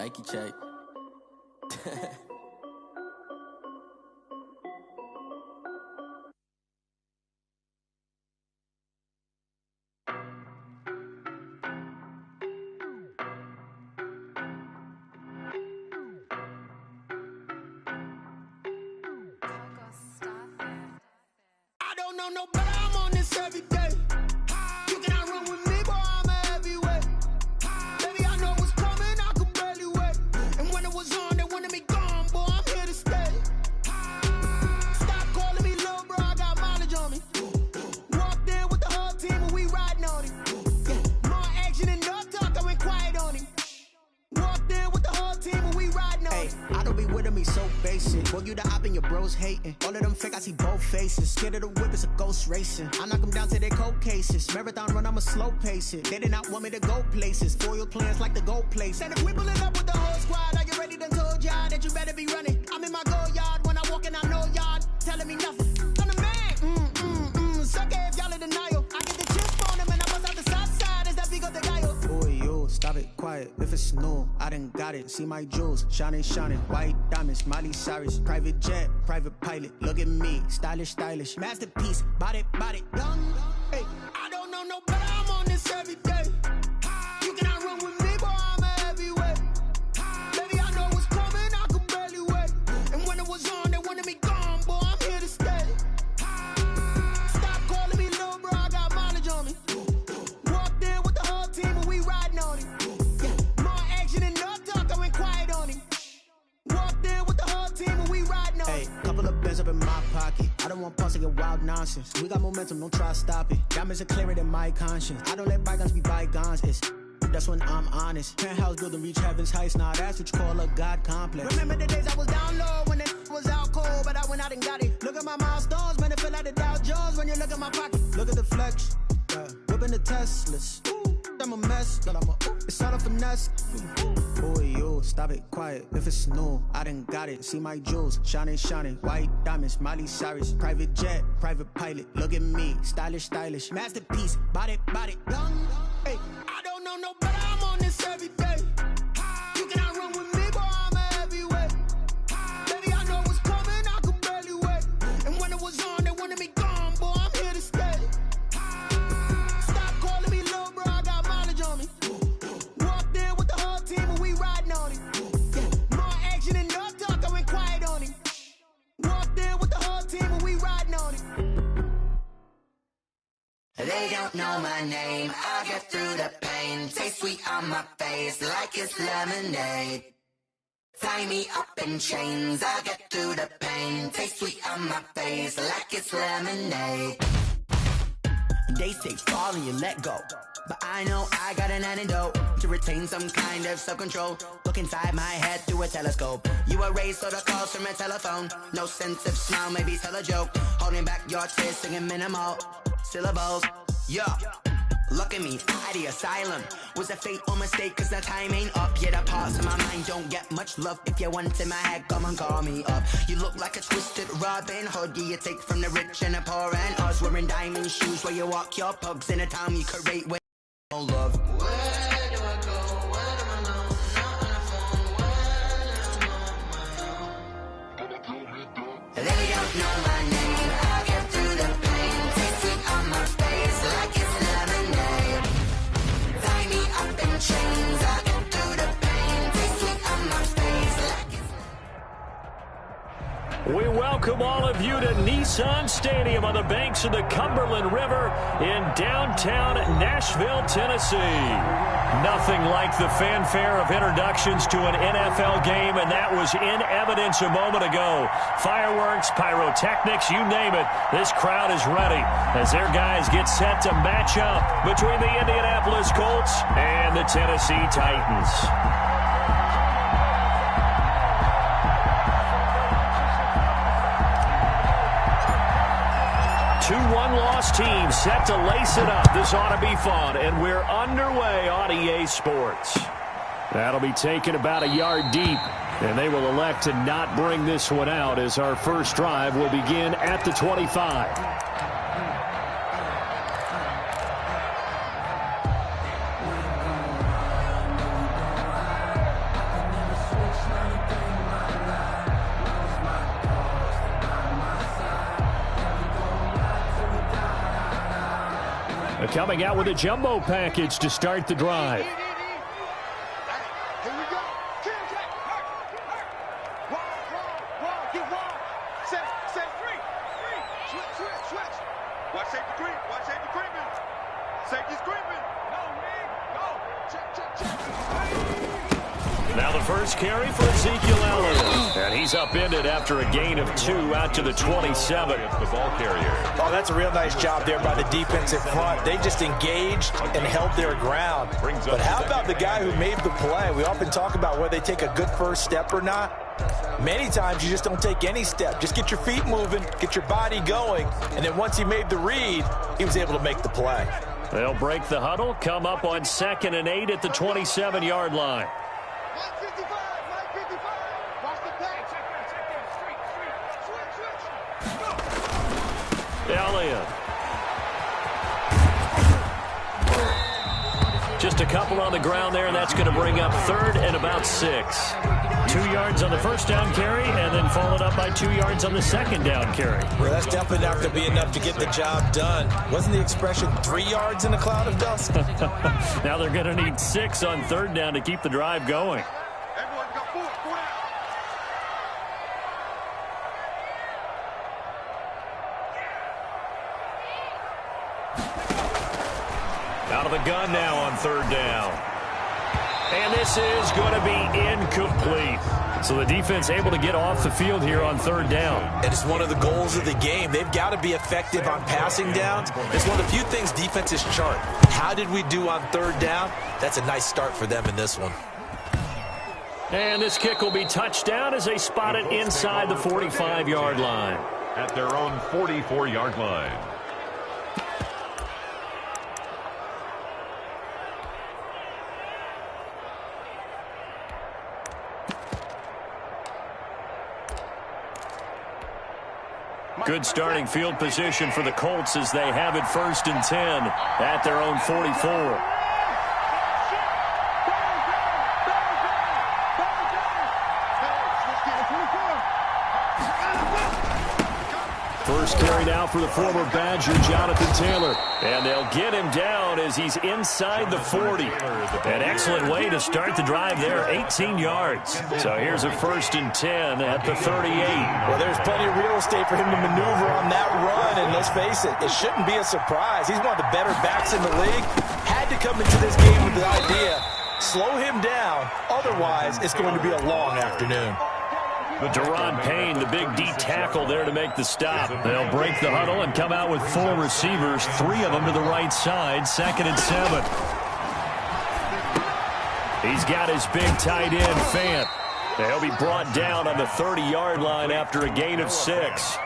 Nike check. I don't know no better, I'm on this every day. You cannot run with me, boy, I'm a heavyweight. Baby, I know what's coming, I could barely wait. And when it was on, they wanted me gone, boy, I'm here to stay. Stop calling me little bro, I got mileage on me. Walked in with the whole team and we riding on it. Yeah, more action and no talk, I went quiet on him. Walked in with the whole team and we riding on it. I don't be with him, he's so basic. Boy, you the op and your bros hating. All of them fake, I see both faces. Scared of the whip, it's a ghost racing. I knock them down to their cold cases. Marathon run, I'ma slow pace it. They did not want me to go places. Foil plans like the gold place. And if we pulling up with the whole squad, are you ready to told y'all that you better be running? I'm in my go yard when I walk in, I know y'all telling me nothing. I'm the man. Suck it if y'all in denial. I get the chips on them and I bust out the south side. Is that big of the guy? Boy, yo, stop it, quiet. If it's new, I done got it. See my jewels, shining, white diamonds, Miley Cyrus, private jet, private pilot. Look at me, stylish, masterpiece, body, young. Hey, I don't know no better, I'm on this every day. You cannot run with me, boy, I'm a heavyweight. Baby, I know what's coming, I could barely wait. And when it was on, they wanted me gone, boy, I'm here to stay. Stop calling me little bro, I got mileage on me. Walked in with the whole team and we riding on it. Yeah, more action and no talk, I went quiet on him. Walked in with the whole team and we riding on it. Hey, couple of bins up in my pocket. I don't want pause to get wild nonsense. We got momentum, don't try to stop it. Diamonds are clearer than my conscience. I don't let bygones be bygones. That's when I'm honest. Penthouse building reach heaven's heights. Now that's what you call a God complex. Remember the days I was down low when it was out cold, but I went out and got it. Look at my milestones, man, it feel like the Dow Jones when you look at my pocket. Look at the flex, whipping the Teslas. I'm a mess, but it's all a finesse. Boy, yo, stop it, quiet. If it's new, I done got it. See my jewels, shining, white diamonds, Miley Cyrus, private jet, private pilot. Look at me, stylish, masterpiece, body, young. Hey, I don't know no better, I'm on this every day. You cannot run with me, boy, I'm a heavyweight. Baby, I know what's coming, I could barely wait. And when it was on, they wanted me gone, boy, I'm here to stay. Stop calling me little bro, I got mileage on me. Walked in with the whole team and we riding on it. Yeah, more action and no talk, I went quiet on him. Walked in with the whole team and we riding on it. They don't know my name, I get through the pain. Taste sweet on my face like it's lemonade. Tie me up in chains, I get through the pain. Taste sweet on my face like it's lemonade. They say fall and you let go, but I know I got an antidote to retain some kind of self-control. Look inside my head through a telescope. You erase all the calls from a telephone. No sense of smile, maybe tell a joke. Holding back your tears, singing minimal syllables. Yeah, look at me, out the asylum. Was a fate or mistake, cause the time ain't up. Yet the parts of my mind don't get much love. If you want in my head, come and call me up. You look like a twisted Robin Hood. Yeah, you take from the rich and the poor and us. Wearing diamond shoes where you walk your pugs in a town you create with no love. Where do I go? Where do I know? Not on the phone. Where am I on my own? They don't know my name. I get through the pain. Taste it on my face like it's lemonade. Tie me up in chains. I get through the pain. Taste it on my face like it's We welcome all of you to Nissan Stadium on the banks of the Cumberland River in downtown Nashville, Tennessee. Nothing like the fanfare of introductions to an NFL game, and that was in evidence a moment ago. Fireworks, pyrotechnics, you name it. This crowd is ready as their guys get set to match up between the Indianapolis Colts and the Tennessee Titans. 2-1 loss team set to lace it up. This ought to be fun, and we're underway on EA Sports. That'll be taken about a yard deep, and they will elect to not bring this one out as our first drive will begin at the 25. Coming out with a jumbo package to start the drive. Now the first carry for Ezekiel Elliott. And he's upended after a gain of 2 out to the 27. The ball carrier. Oh, that's a real nice job there by the defensive front. They just engaged and held their ground. But how about the guy who made the play? We often talk about whether they take a good first step or not. Many times you just don't take any step. Just get your feet moving, get your body going, and then once he made the read, he was able to make the play. They'll break the huddle, come up on 2nd and 8 at the 27-yard line. Elliott. Just a couple on the ground there, and that's going to bring up 3rd and about 6. 2 yards on the first down carry, and then followed up by 2 yards on the second down carry. Well, that's definitely not going to be enough to get the job done. Wasn't the expression 3 yards in a cloud of dust? Now they're going to need 6 on 3rd down to keep the drive going. Out of the gun now on 3rd down. And this is going to be incomplete. So the defense able to get off the field here on 3rd down. And it's one of the goals of the game. They've got to be effective on passing downs. It's one of the few things defenses chart. How did we do on 3rd down? That's a nice start for them in this one. And this kick will be touchdown as they spot it inside the 45-yard line. At their own 44-yard line. Good starting field position for the Colts as they have it 1st and 10 at their own 44. First carry now for the former Badger, Jonathan Taylor. And they'll get him down as he's inside the 40. An excellent way to start the drive there, 18 yards. So here's a 1st and 10 at the 38. Well, there's plenty of real estate for him to maneuver on that run. And let's face it, it shouldn't be a surprise. He's one of the better backs in the league. Had to come into this game with the idea, slow him down. Otherwise, it's going to be a long afternoon. Deron Payne, the big D tackle there to make the stop. They'll break the huddle and come out with 4 receivers, 3 of them to the right side, 2nd and 7. He's got his big tight end, Fant. They'll be brought down on the 30-yard line after a gain of 6.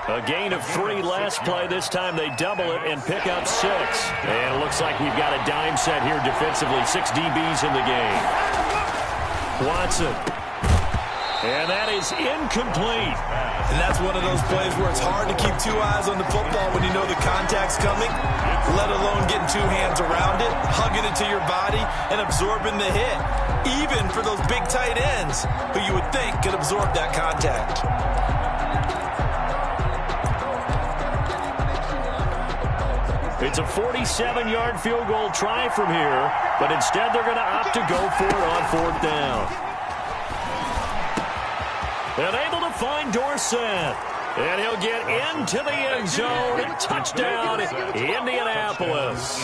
A gain of 3 last play. This time they double it and pick up 6. And it looks like we've got a dime set here defensively. 6 DBs in the game. Watson. And that is incomplete. And that's one of those plays where it's hard to keep 2 eyes on the football when you know the contact's coming, let alone getting 2 hands around it, hugging it to your body, and absorbing the hit, even for those big tight ends who you would think could absorb that contact. It's a 47-yard field goal try from here, but instead they're going to opt to go for it on 4th down. And able to find Dorsett. And he'll get into the end zone. Touchdown, Indianapolis.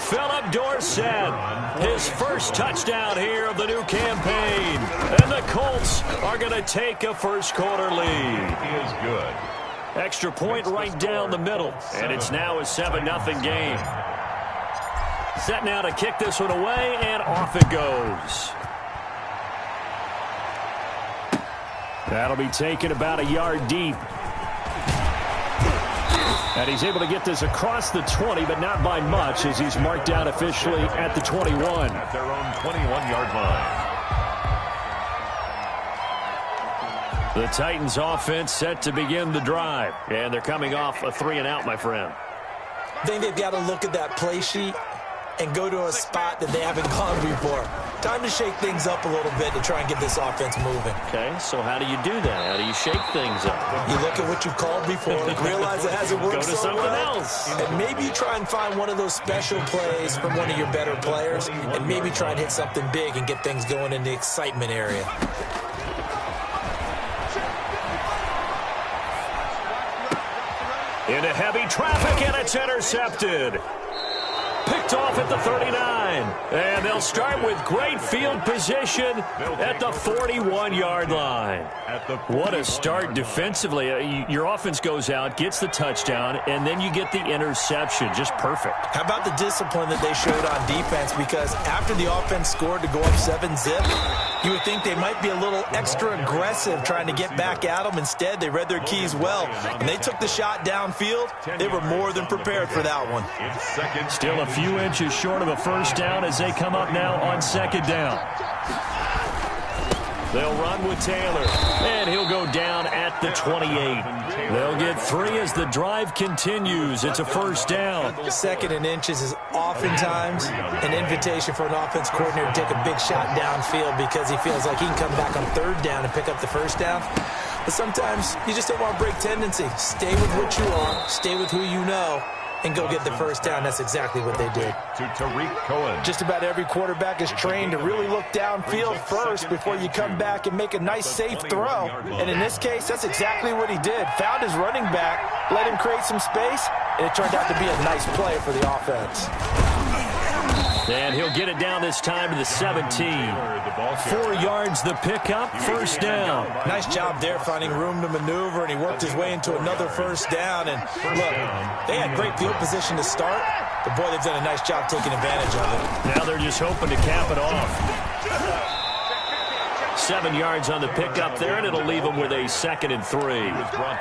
Philip Dorsett, his first touchdown here of the new campaign. And the Colts are going to take a first-quarter lead. He is good. Extra point right down the middle. And it's now a 7-0 game. Set now to kick this one away, and off it goes. That'll be taken about a yard deep. And he's able to get this across the 20, but not by much, as he's marked down officially at the 21. At their own 21-yard line. The Titans offense set to begin the drive. And they're coming off a 3-and-out, my friend. I think they've got to look at that play sheet and go to a spot that they haven't gone before. Time to shake things up a little bit to try and get this offense moving. Okay, so how do you do that? How do you shake things up? You look at what you've called before, realize it hasn't worked Go to so something well, else. and maybe you try and find one of those special plays from one of your better players, and maybe try and hit something big and get things going in the excitement area. Into heavy traffic, and it's intercepted. Picked off at the 39. And they'll start with great field position at the 41-yard line. What a start defensively. Your offense goes out, gets the touchdown, and then you get the interception. Just perfect. How about the discipline that they showed on defense? Because after the offense scored to go up 7-zip, you would think they might be a little extra aggressive trying to get back at them. Instead, they read their keys well. When they took the shot downfield, they were more than prepared for that one. Still a few inches short of a first down as they come up now on second down. They'll run with Taylor, and he'll go down at the 28. They'll get 3 as the drive continues. It's a first down. Second and inches is oftentimes an invitation for an offense coordinator to take a big shot downfield because he feels like he can come back on third down and pick up the first down. But sometimes you just don't want to break tendency. Stay with what you are, stay with who you know, and go get the first down. That's exactly what they did. To Tariq Cohen. Just about every quarterback is trained to really look downfield first before you come back and make a nice, safe throw. And in this case, that's exactly what he did. Found his running back, let him create some space, and it turned out to be a nice play for the offense. And he'll get it down this time to the 17. 4 yards the pickup, first down. Nice job there finding room to maneuver, and he worked his way into another first down. And look, they had great field position to start, but boy, they've done a nice job taking advantage of it. Now they're just hoping to cap it off. 7 yards on the pickup there, and it'll leave them with a 2nd and 3.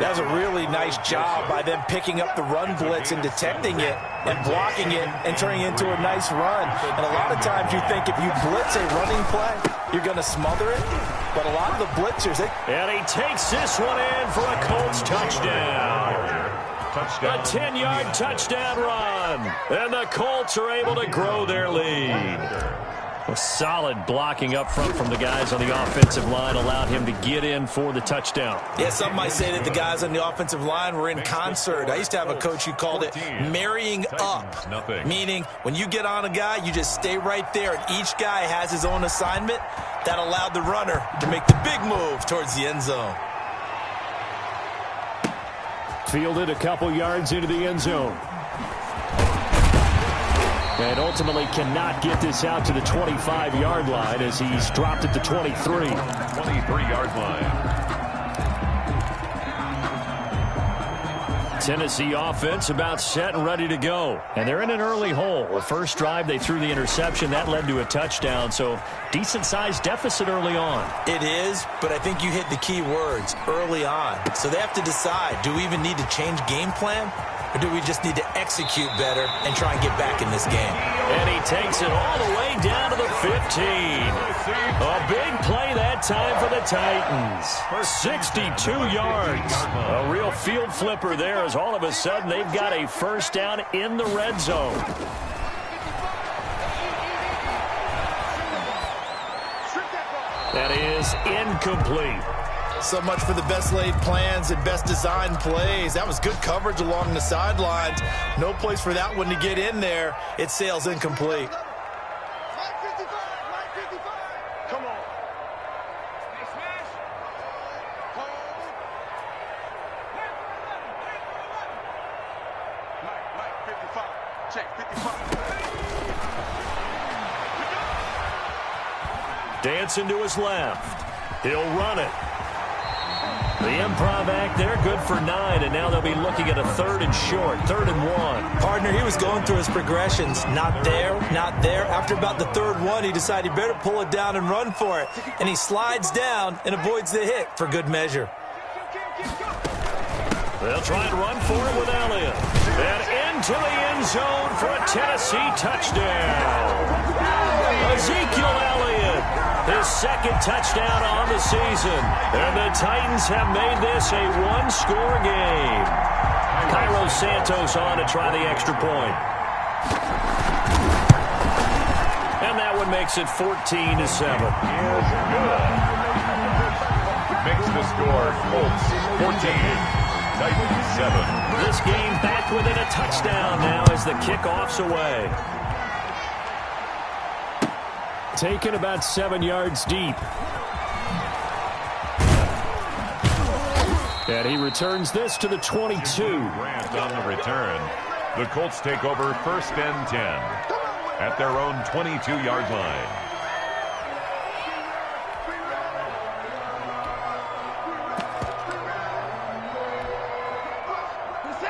That was a really nice job by them picking up the run blitz and detecting it and blocking it and turning it into a nice run. And a lot of times you think if you blitz a running play, you're going to smother it. But a lot of the blitzers, and he takes this one in for a Colts touchdown. A 10-yard touchdown run. And the Colts are able to grow their lead. A solid blocking up front from the guys on the offensive line allowed him to get in for the touchdown. Yeah, some might say that the guys on the offensive line were in concert. I used to have a coach who called it marrying up, meaning when you get on a guy, you just stay right there, and each guy has his own assignment. That allowed the runner to make the big move towards the end zone. Fielded a couple yards into the end zone. And ultimately cannot get this out to the 25-yard line as he's dropped at the 23. 23-yard line. Tennessee offense about set and ready to go. And they're in an early hole. The first drive, they threw the interception. That led to a touchdown, so decent-sized deficit early on. It is, but I think you hit the key words, early on. So they have to decide, do we even need to change game plan? Or do we just need to execute better and try and get back in this game? And he takes it all the way down to the 15. A big play that time for the Titans. 62 yards. A real field flipper there as all of a sudden they've got a first down in the red zone. That is incomplete. So much for the best laid plans and best designed plays. That was good coverage along the sidelines. No place for that one to get in there. It sails incomplete. Come on. Mike, 55. Check, 55. Dancing to his left. He'll run it. The improv act there, good for 9, and now they'll be looking at a 3rd and short, 3rd and 1. Partner, he was going through his progressions. Not there, not there. After about the 3rd one, he decided he better pull it down and run for it. And he slides down and avoids the hit for good measure. They'll try and run for it with Elliott. And into the end zone for a Tennessee touchdown. Ezekiel Elliott, his 2nd touchdown on the season. And the Titans have made this a one-score game. Cairo Santos on to try the extra point. makes it 14-7. Is good. Makes the score Colts 14, Titans 7. This game back within a touchdown now as the kickoff's away. Taken about 7 yards deep. And he returns this to the 22. Grant on the return. The Colts take over 1st and 10 at their own 22-yard line.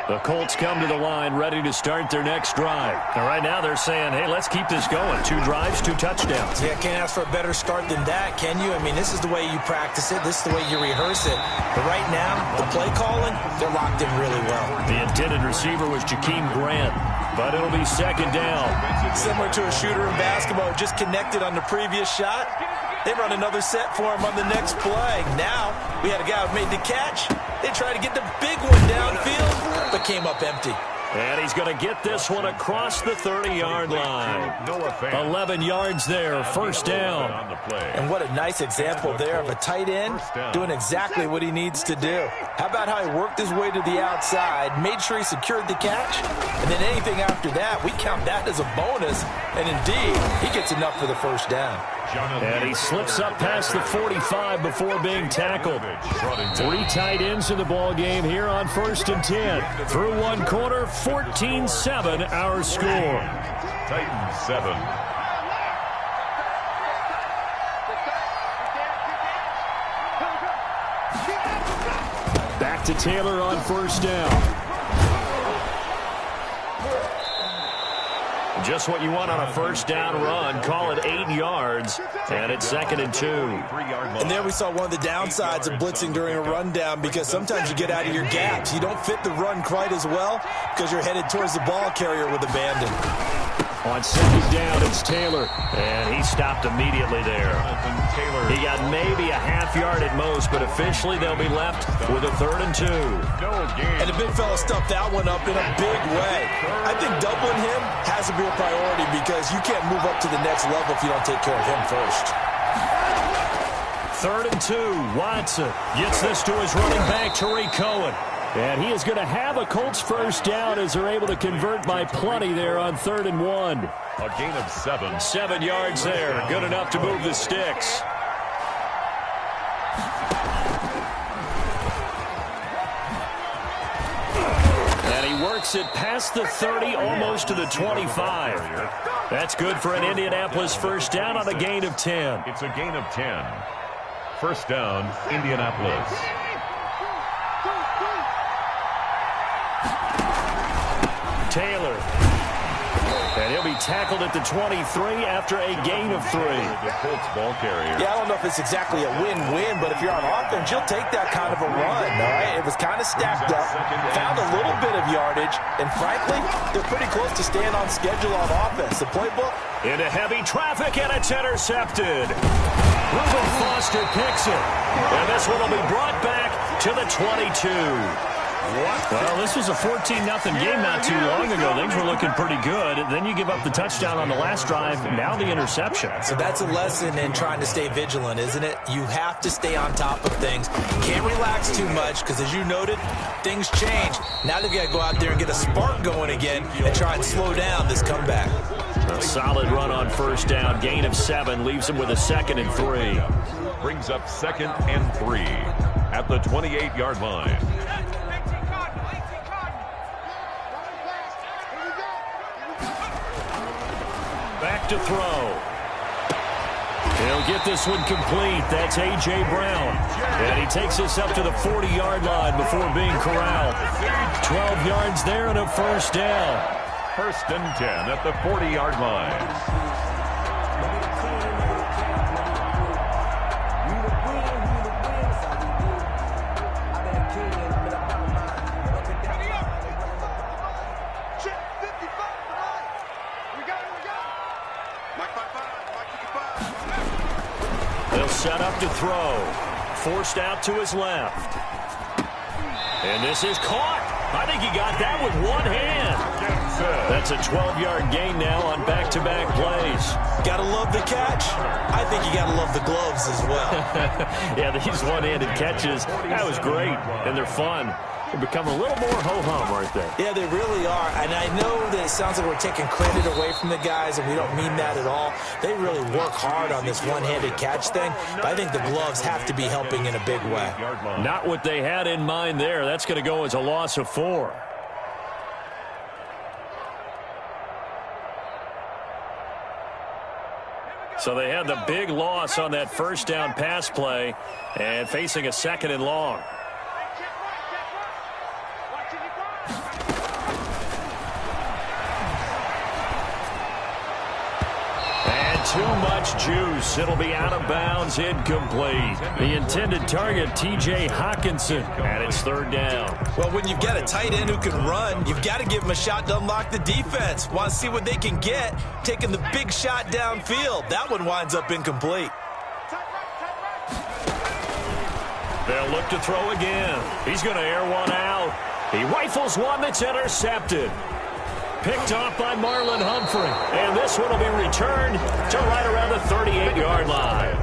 The Colts come to the line ready to start their next drive. And right now they're saying, hey, let's keep this going. 2 drives, 2 touchdowns. Yeah, can't ask for a better start than that, can you? I mean, this is the way you practice it. This is the way you rehearse it. But right now, the play calling, they're locked in really well. The intended receiver was Jakeem Grant, but it'll be 2nd down. Similar to a shooter in basketball, just connected on the previous shot. They run another set for him on the next play. Now, we had a guy who made the catch. They tried to get the big one downfield, but came up empty. And he's going to get this one across the 30-yard line. 11 yards there, 1st down. And what a nice example there of a tight end doing exactly what he needs to do. How about how he worked his way to the outside, made sure he secured the catch, and then anything after that, we count that as a bonus. And indeed, he gets enough for the 1st down. And he slips up past the 45 before being tackled. 3 tight ends in the ball game here on 1st and 10. Through 1 quarter, 14-7 our score. Titans 7. Back to Taylor on 1st down. Just what you want on a 1st down run. Call it 8 yards. And it's 2nd and 2. And there we saw one of the downsides of blitzing during a rundown, because sometimes you get out of your gaps. You don't fit the run quite as well because you're headed towards the ball carrier with abandon. On 2nd down, it's Taylor. And he stopped immediately there. He got maybe a half yard at most, but officially they'll be left with a 3rd and 2. And the big fella stuffed that one up in a big way. I think doubling him has to be a priority, because you can't move up to the next level if you don't take care of him first. 3rd and 2. Watson gets this to his running back, Tariq Cohen. And he is going to have a Colts 1st down as they're able to convert by plenty there on 3rd and 1. A gain of 7. 7 yards there. Good enough to move the sticks. And he works it past the 30, almost to the 25. That's good for an Indianapolis 1st down on a gain of 10. It's a gain of 10. 1st down, Indianapolis. Taylor. And he'll be tackled at the 23 after a gain of 3. The Colts ball carrier. Yeah, I don't know if it's exactly a win-win, but if you're on offense, you'll take that kind of a run, all right? It was kind of stacked up, found a little bit of yardage, and frankly, they're pretty close to staying on schedule on offense. The playbook? Into heavy traffic, and it's intercepted. Reuben Foster picks it. And this one will be brought back to the 22. Well, this was a 14-0 game not too long ago. Things were looking pretty good. Then you give up the touchdown on the last drive. Now the interception. So that's a lesson in trying to stay vigilant, isn't it? You have to stay on top of things. Can't relax too much, because as you noted, things change. Now they've got to go out there and get a spark going again and try and slow down this comeback. A solid run on 1st down. Gain of 7 leaves him with a 2nd and 3. Brings up 2nd and 3 at the 28-yard line. Back to throw. He'll get this one complete. That's A.J. Brown. And he takes this up to the 40-yard line before being corralled. 12 yards there and a 1st down. 1st and 10 at the 40-yard line. They'll set up to throw. Forced out to his left. And this is caught. I think he got that with one hand. That's a 12-yard gain now on back-to-back plays. Gotta love the catch. I think you gotta love the gloves as well. Yeah, these one-handed catches, that was great, and they're fun. They become a little more ho-hum, aren't they? Yeah, they really are. And I know that it sounds like we're taking credit away from the guys, and we don't mean that at all. They really work hard on this one-handed catch thing, but I think the gloves have to be helping in a big way. Not what they had in mind there. That's going to go as a loss of 4. So they had the big loss on that first down pass play and facing a 2nd and long. Too much juice. It'll be out of bounds, incomplete. The intended target, T.J. Hawkinson, and it's 3rd down. Well, when you've got a tight end who can run, you've got to give him a shot to unlock the defense. Want to see what they can get, taking the big shot downfield. That one winds up incomplete. They'll look to throw again. He's going to air one out. He rifles one that's intercepted. Picked off by Marlon Humphrey. And this one will be returned to right around the 38-yard line.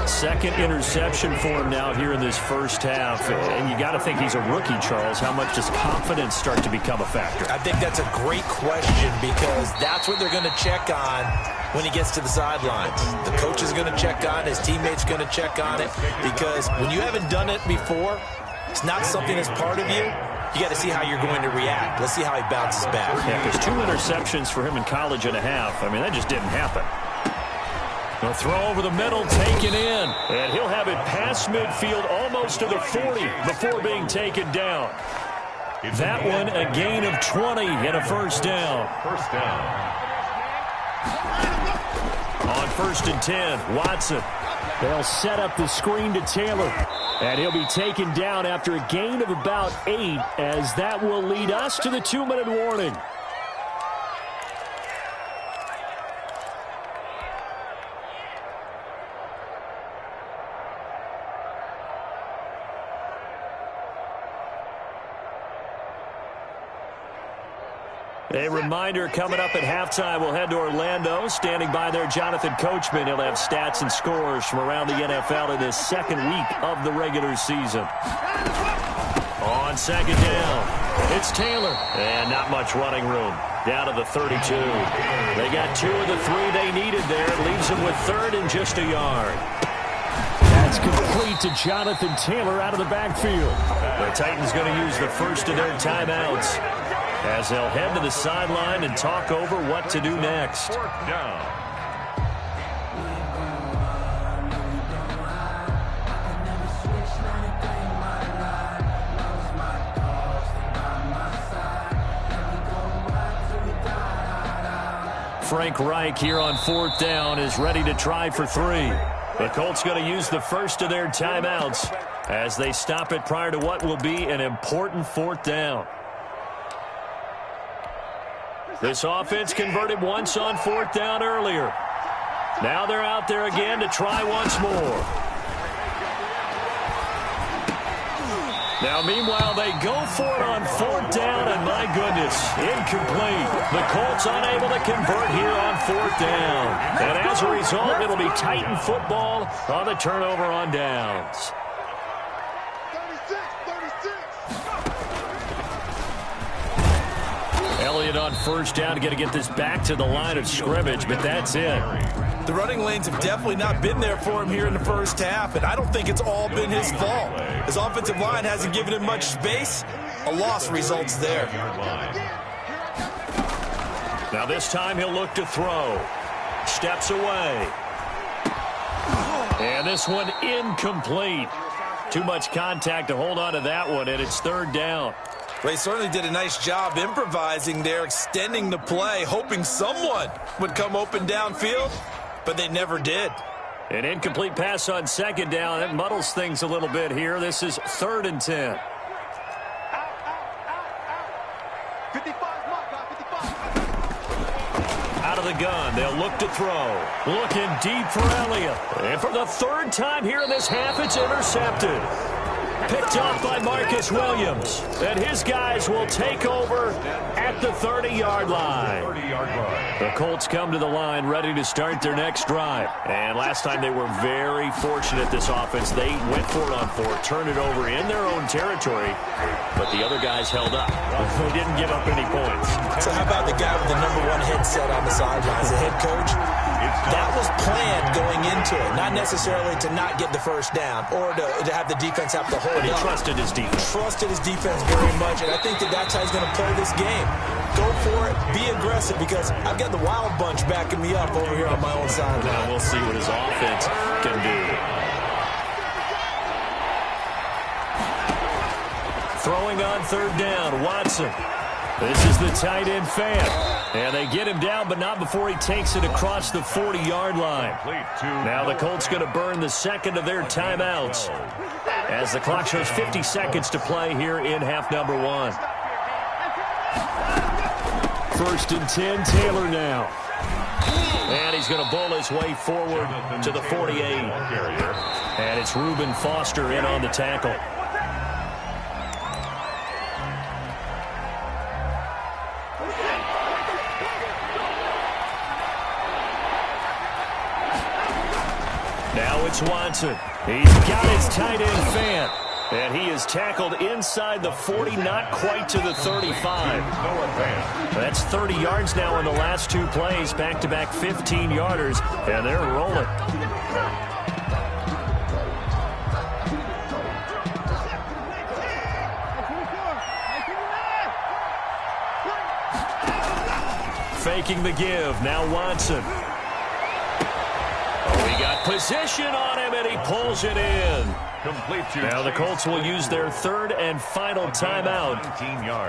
Second interception for him now here in this first half. And you got to think he's a rookie, Charles. How much does confidence start to become a factor? I think that's a great question because that's what they're going to check on when he gets to the sidelines. The coach is going to check on it. His teammates going to check on it because when you haven't done it before, it's not something that's part of you. You got to see how you're going to react. Let's see how he bounces back. Yeah, because 2 interceptions for him in college and a half. I mean, that just didn't happen. The throw over the middle, taken in. And he'll have it past midfield almost to the 40 before being taken down. That one, a gain of 20 and a first down. First down. On 1st and 10, Watson. They'll set up the screen to Taylor. And he'll be taken down after a gain of about 8, as that will lead us to the 2-minute warning. A reminder, coming up at halftime, we'll head to Orlando. Standing by there, Jonathan Coachman. He'll have stats and scores from around the NFL in this 2nd week of the regular season. On 2nd down, it's Taylor. And not much running room. Down to the 32. They got 2 of the 3 they needed there. It leaves them with 3rd and just a yard. That's complete to Jonathan Taylor out of the backfield. The Titans going to use the first of their timeouts, as they'll head to the sideline and talk over what to do next. 4th down. Frank Reich here on 4th down is ready to try for 3. The Colts going to use the first of their timeouts as they stop it prior to what will be an important 4th down. This offense converted once on 4th down earlier. Now they're out there again to try once more. Now, meanwhile, they go for it on 4th down, and my goodness, incomplete. The Colts unable to convert here on 4th down. And as a result, it'll be Titan football on the turnover on downs. Elliott on 1st down, going to get this back to the line of scrimmage, but that's it. The running lanes have definitely not been there for him here in the first half, and I don't think it's all been his fault. His offensive line hasn't given him much space. A loss results there. Now this time he'll look to throw. Steps away. And this one incomplete. Too much contact to hold on to that one, and it's 3rd down. Well, he certainly did a nice job improvising there, extending the play, hoping someone would come open downfield, but they never did. An incomplete pass on 2nd down. That muddles things a little bit here. This is 3rd and 10. 55, Out of the gun, they'll look to throw. Looking deep for Elliott. And for the 3rd time here in this half, it's intercepted. Picked off by Marcus Williams. And his guys will take over at the 30-yard line. The Colts come to the line ready to start their next drive. And last time they were very fortunate, this offense. They went for it on 4, turned it over in their own territory, but the other guys held up. They didn't give up any points. So how about the guy with the #1 headset on the sidelines, the head coach? That was planned going into it, not necessarily to not get the first down or to have the defense have to hold But he up. trusted his defense. Trusted his defense very much, and I think that's how he's going to play this game. Go for it, be aggressive, because I've got the wild bunch backing me up over here on my own sideline. Now we'll see what his offense can do. Throwing on 3rd down, Watson. This is the tight end fan. And they get him down, but not before he takes it across the 40-yard line. Now the Colts going to burn the second of their timeouts as the clock shows 50 seconds to play here in half number 1. 1st and 10, Taylor now. And he's going to bowl his way forward to the 48. And it's Reuben Foster in on the tackle. Now it's Watson. He's got his tight end fan. And he is tackled inside the 40, not quite to the 35. That's 30 yards now in the last 2 plays, back-to-back 15-yarders, and they're rolling. Faking the give, now Watson. He got position on him, and he pulls it in. Now the Colts will use their 3rd and final timeout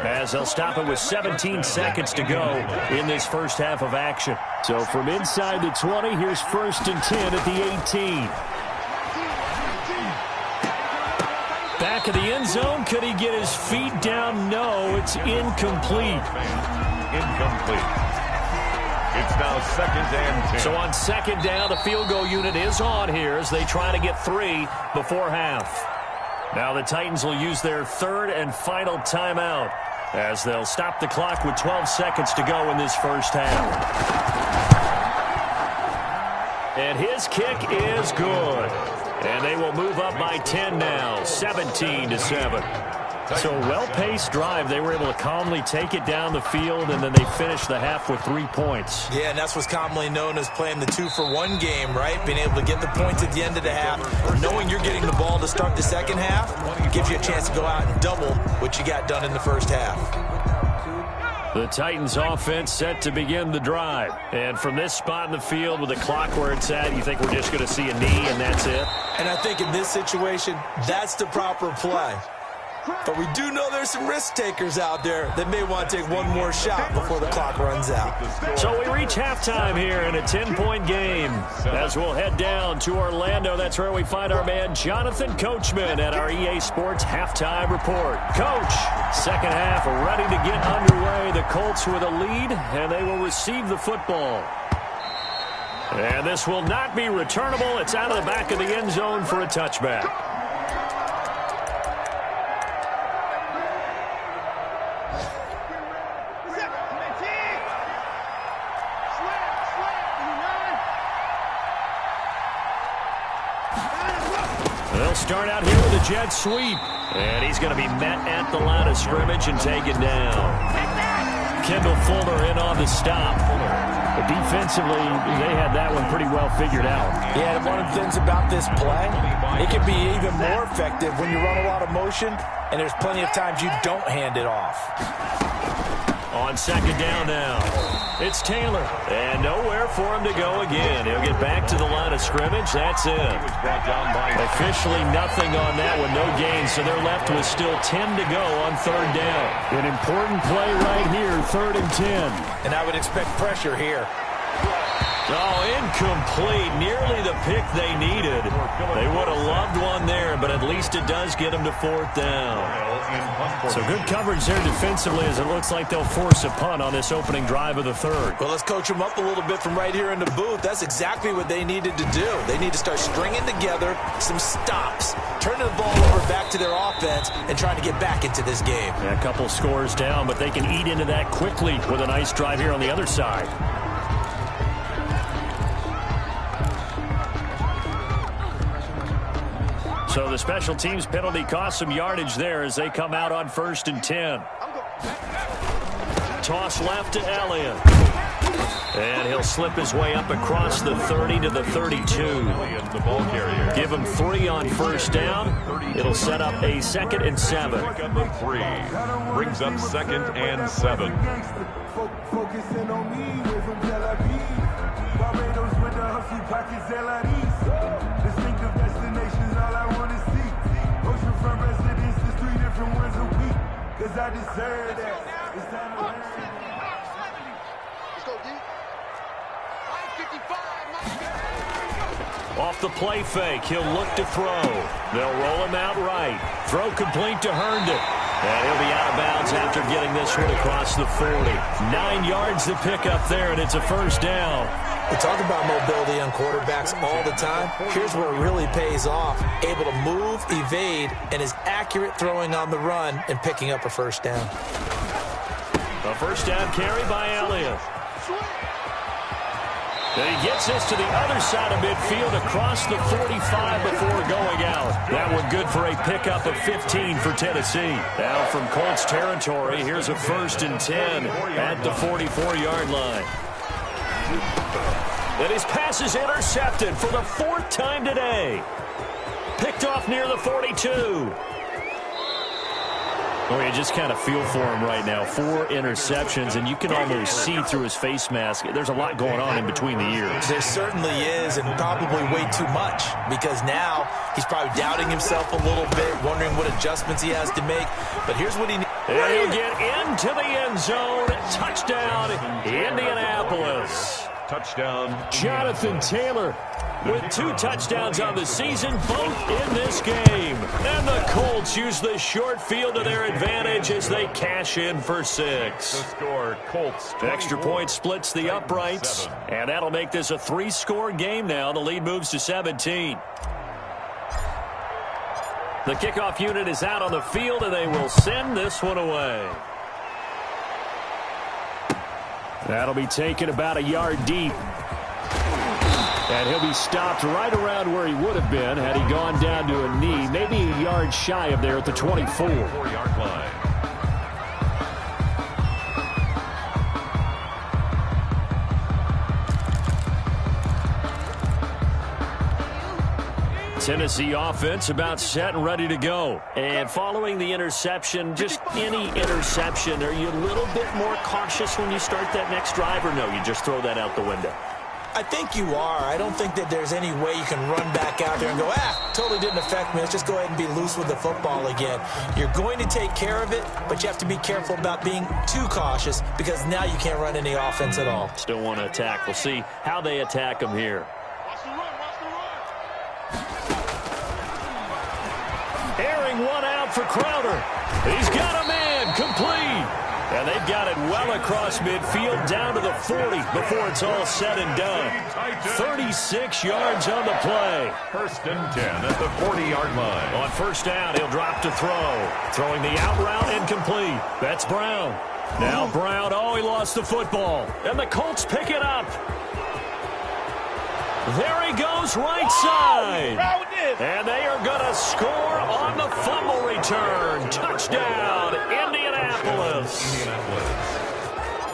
as they'll stop it with 17 seconds to go in this first half of action. So from inside the 20, here's 1st and 10 at the 18. Back of the end zone. Could he get his feet down? No, it's incomplete. Incomplete. It's now 2nd and 10. So on 2nd down, the field goal unit is on here as they try to get 3 before half. Now the Titans will use their 3rd and final timeout as they'll stop the clock with 12 seconds to go in this first half. And his kick is good. And they will move up by 10 now, 17-7. So a well-paced drive. They were able to calmly take it down the field, and then they finished the half with 3 points. Yeah, and that's what's commonly known as playing the 2-for-1 game, right? Being able to get the points at the end of the half. Knowing you're getting the ball to start the second half gives you a chance to go out and double what you got done in the first half. The Titans offense set to begin the drive. And from this spot in the field with the clock where it's at, you think we're just going to see a knee and that's it? And I think in this situation, that's the proper play. But we do know there's some risk takers out there that may want to take one more shot before the clock runs out. So we reach halftime here in a 10-point game. As we'll head down to Orlando, that's where we find our man Jonathan Coachman at our EA Sports Halftime Report. Coach, second half ready to get underway. The Colts with a lead, and they will receive the football. And this will not be returnable. It's out of the back of the end zone for a touchback. They'll start out here with a jet sweep. And he's going to be met at the line of scrimmage and taken down. Kendall Fuller in on the stop. But defensively, they had that one pretty well figured out. Yeah, and one of the things about this play, it can be even more effective when you run a lot of motion, and there's plenty of times you don't hand it off. On second down now, it's Taylor. And nowhere for him to go again. He'll get back to the line of scrimmage. That's it. Officially nothing on that one. No gain. So they're left with still 10 to go on third down. An important play right here, 3rd and 10. And I would expect pressure here. Oh, incomplete. Nearly the pick they needed. They would have loved one there, but at least it does get them to 4th down. So good coverage there defensively as it looks like they'll force a punt on this opening drive of the 3rd. Well, let's coach them up a little bit from right here in the booth. That's exactly what they needed to do. They need to start stringing together some stops, turning the ball over back to their offense, and trying to get back into this game. Yeah, a couple scores down, but they can eat into that quickly with a nice drive here on the other side. So the special teams penalty cost some yardage there as they come out on 1st and 10. Toss left to Elliott. And he'll slip his way up across the 30 to the 32. Give him 3 on 1st down. It'll set up a 2nd and 7. Pickup of 3. Brings up 2nd and 7. Focusing on me from Tel Aviv. Barbados with the hustle pockets, distinctive destinations, all I want to see. Oceanfront residences, 3 different ones a week. Cause I deserve that. It's time to learn. Let's go, D. 555. Off the play fake, he'll look to throw. They'll roll him out right. Throw complete to Herndon. And he'll be out of bounds after getting this one across the 40. 9 yards to pick up there, and it's a 1st down. We talk about mobility on quarterbacks all the time. Here's where it really pays off. Able to move, evade, and is accurate throwing on the run and picking up a 1st down. A 1st down carry by Elliott. And he gets this to the other side of midfield across the 45 before going out. That one good for a pickup of 15 for Tennessee. Now from Colts territory, here's a 1st and 10 at the 44-yard line. And his pass is intercepted for the 4th time today. Picked off near the 42. Oh, you just kind of feel for him right now. 4 interceptions, and you can almost see through his face mask. There's a lot going on in between the ears. There certainly is, and probably way too much, because now he's probably doubting himself a little bit, wondering what adjustments he has to make. But here's what he needs. And he'll get into the end zone. Touchdown, Indianapolis. Touchdown, Jonathan Taylor with 2 touchdowns on the season, both in this game. And the Colts use the short field to their advantage as they cash in for 6. The score, Colts. Extra point splits the uprights, and that'll make this a 3-score game now. The lead moves to 17. The kickoff unit is out on the field, and they will send this one away. That'll be taken about a yard deep. And he'll be stopped right around where he would have been had he gone down to a knee, maybe a yard shy of there at the 24. 4-yard line. Tennessee offense about set and ready to go. And following the interception, just any interception, are you a little bit more cautious when you start that next drive, or no, you just throw that out the window? I think you are. I don't think that there's any way you can run back out there and go, totally didn't affect me. Let's just go ahead and be loose with the football again. You're going to take care of it, but you have to be careful about being too cautious because now you can't run any offense at all. Still want to attack. We'll see how they attack them here. Airing one out for Crowder. He's got a man complete. And they've got it well across midfield down to the 40 before it's all said and done. 36 yards on the play. 1st and 10 at the 40-yard line. On 1st down, he'll drop to throw. Throwing the out route incomplete. That's Brown. Now Brown, he lost the football. And the Colts pick it up. There he goes, right side. And they are going to score on the fumble return. Touchdown, Indianapolis.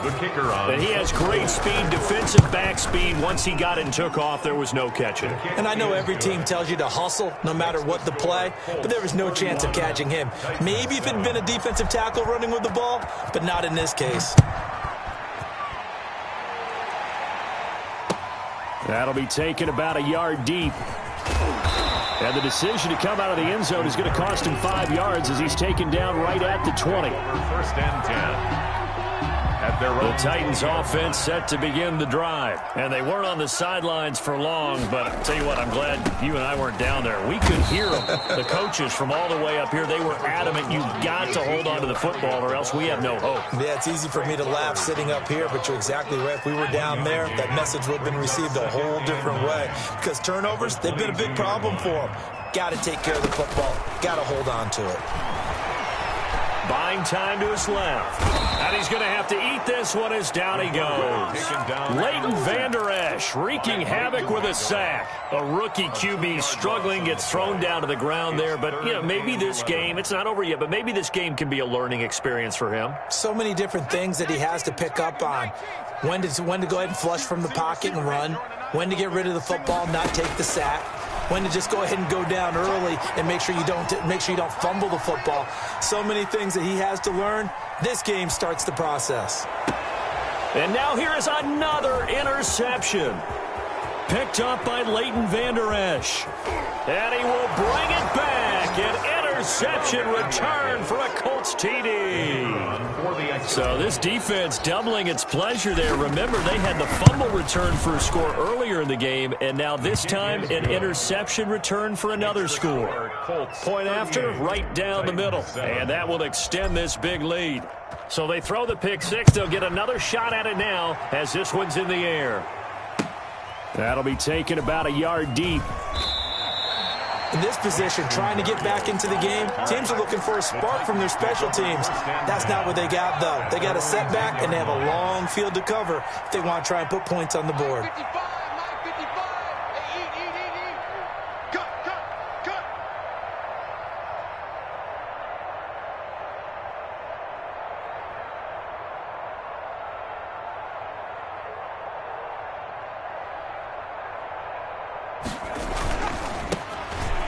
The kicker on. And he has great speed, defensive back speed. Once he got and took off, there was no catching. And I know every team tells you to hustle no matter what the play, but there was no chance of catching him. Maybe if it had been a defensive tackle running with the ball, but not in this case. That'll be taken about a yard deep. And the decision to come out of the end zone is going to cost him 5 yards as he's taken down right at the 20. 1st and 10 at The Titans offense set to begin the drive. And they weren't on the sidelines for long, but I'll tell you what, I'm glad you and I weren't down there. We could hear them. The coaches from all the way up here, they were adamant, you've got to hold on to the football or else we have no hope. Yeah, it's easy for me to laugh sitting up here, but you're exactly right. If we were down there, that message would have been received a whole different way. Because turnovers, they've been a big problem for them. Got to take care of the football. Got to hold on to it. Buying time to his left. And he's going to have to eat this one as down he goes. Leighton Vander Esch wreaking havoc with a sack. A rookie QB struggling, gets thrown down to the ground there. But, you know, maybe this game, it's not over yet, but maybe this game can be a learning experience for him. So many different things that he has to pick up on. When to go ahead and flush from the pocket and run. When to get rid of the football, not take the sack. When to just go ahead and go down early and make sure you don't fumble the football. So many things that he has to learn. This game starts the process. And now here is another interception. Picked up by Leighton Vander Esch. And he will bring it back. An interception return for a Colts TD. So this defense doubling its pleasure there. Remember, they had the fumble return for a score earlier in the game, and now this time an interception return for another score. Point after, right down the middle. And that will extend this big lead. So they throw the pick six. They'll get another shot at it now as this one's in the air. That'll be taken about a yard deep. In this position, trying to get back into the game, teams are looking for a spark from their special teams. That's not what they got, though. They got a setback, and they have a long field to cover if they want to try and put points on the board.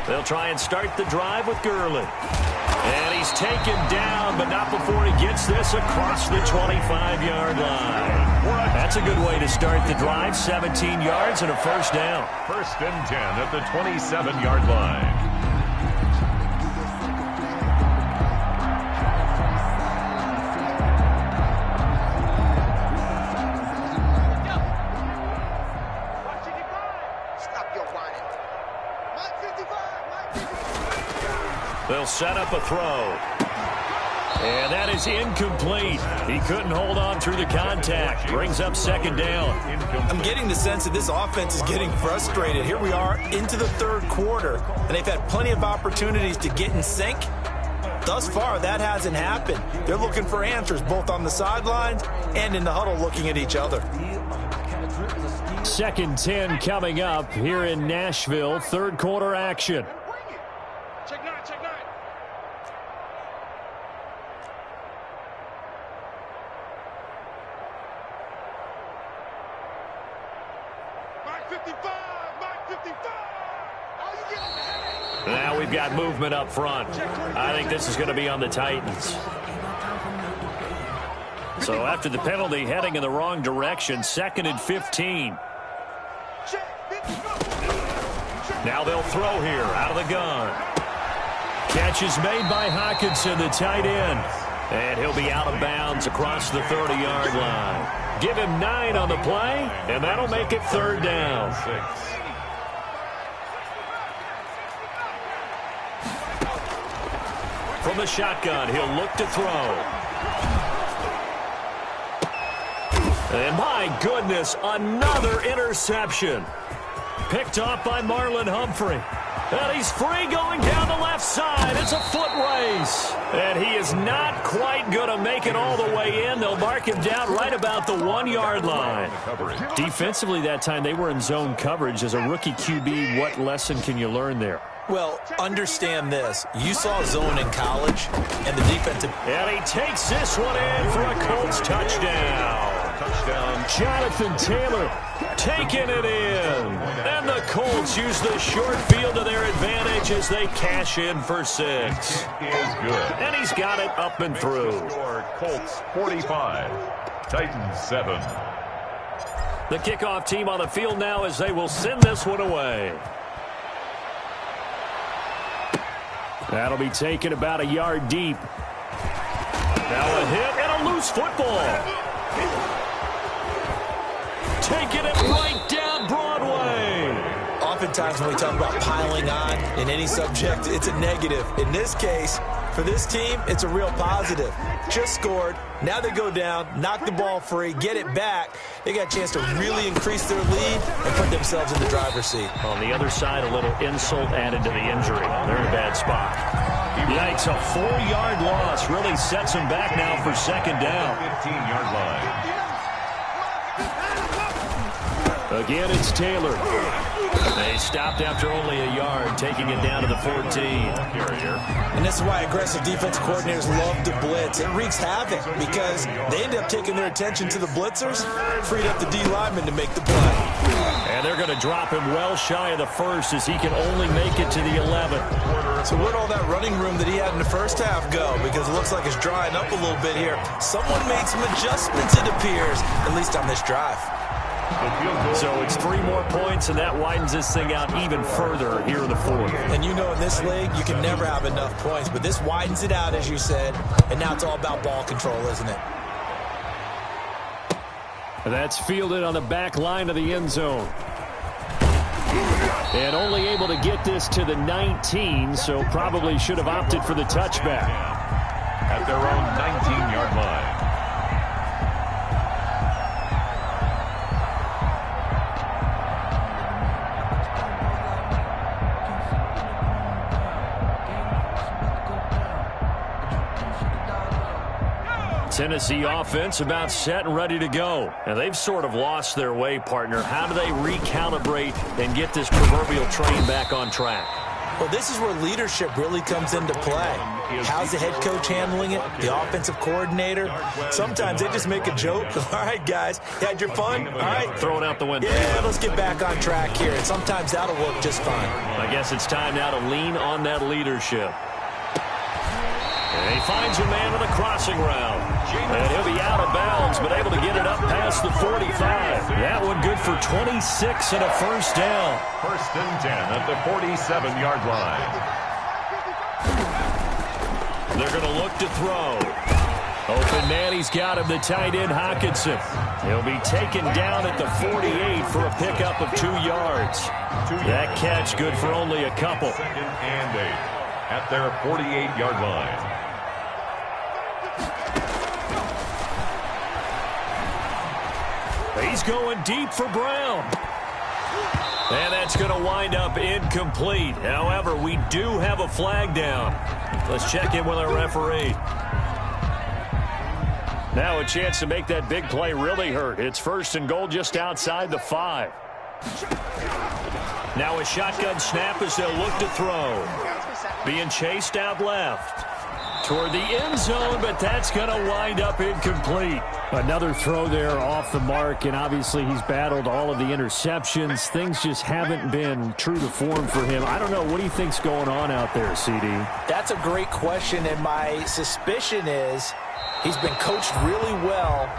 They'll try and start the drive with Gurley. And he's taken down, but not before he gets this across the 25-yard line. That's a good way to start the drive. 17 yards and a first down. First and 10 at the 27-yard line. They'll set up a throw. And that is incomplete. He couldn't hold on through the contact. Brings up second down. I'm getting the sense that this offense is getting frustrated. Here we are into the third quarter, and they've had plenty of opportunities to get in sync. Thus far, that hasn't happened. They're looking for answers both on the sidelines and in the huddle looking at each other. Second 10 coming up here in Nashville. Third quarter action. Now we've got movement up front. I think this is going to be on the Titans. So after the penalty, heading in the wrong direction, second and 15. Now they'll throw here out of the gun. Catch is made by Hockenson, the tight end. And he'll be out of bounds across the 30-yard line. Give him 9 on the play, and that'll make it third down. From the shotgun, he'll look to throw. And my goodness, another interception. Picked off by Marlon Humphrey. And he's free going down the left side. It's a foot race. And he is not quite going to make it all the way in. They'll mark him down right about the 1-yard line. Defensively that time, they were in zone coverage. As a rookie QB, what lesson can you learn there? Well, understand this. You saw zone in college, and the defensive... And he takes this one in for a Colts touchdown. Jonathan Taylor taking it in. And the Colts use the short field to their advantage as they cash in for 6. Is good. And he's got it up and through. Colts 45, Titans 7. The kickoff team on the field now as they will send this one away. That'll be taken about a yard deep. Now a hit and a loose football. Taking it right down Broadway. Oftentimes when we talk about piling on in any subject, it's a negative. In this case, for this team, it's a real positive. Just scored. Now they go down, knock the ball free, get it back. They got a chance to really increase their lead and put themselves in the driver's seat. On the other side, a little insult added to the injury. They're in a bad spot. Yikes, a 4-yard loss really sets them back now for second down. 15-yard line. Again, it's Taylor. They stopped after only a yard, taking it down to the 14. And this is why aggressive defense coordinators love to blitz. It wreaks havoc because they end up taking their attention to the blitzers, freed up the D lineman to make the play. And they're going to drop him well shy of the first as he can only make it to the 11. So where'd all that running room that he had in the first half go? Because it looks like it's drying up a little bit here. Someone made some adjustments, it appears, at least on this drive. So it's 3 more points, and that widens this thing out even further here in the fourth. And you know in this league, you can never have enough points, but this widens it out, as you said, and now it's all about ball control, isn't it? That's fielded on the back line of the end zone. And only able to get this to the 19, so probably should have opted for the touchback. At their own 19-yard line. Tennessee offense about set and ready to go. And they've sort of lost their way, partner. How do they recalibrate and get this proverbial train back on track? Well, this is where leadership really comes into play. How's the head coach handling it? The offensive coordinator? Sometimes they just make a joke. All right, guys, you had your fun? All right. Throw it out the window. Yeah, let's get back on track here. And sometimes that'll work just fine. I guess it's time now to lean on that leadership. And he finds a man on the crossing route. And he'll be out of bounds, but able to get it up past the 45. That one good for 26 and a first down. First and 10 at the 47-yard line. They're going to look to throw. Open man, he's got him, the tight end Hockenson. He'll be taken down at the 48 for a pickup of 2 yards. That catch good for only a couple. Second and 8 at their 48-yard line. He's going deep for Brown. And that's going to wind up incomplete. However, we do have a flag down. Let's check in with our referee. Now a chance to make that big play really hurt. It's first and goal just outside the 5. Now a shotgun snap as they'll look to throw. Being chased out left. Toward the end zone, but that's going to wind up incomplete. Another throw there off the mark, and obviously he's battled all of the interceptions. Things just haven't been true to form for him. I don't know. What do you think's going on out there, CD? That's a great question, and my suspicion is he's been coached really well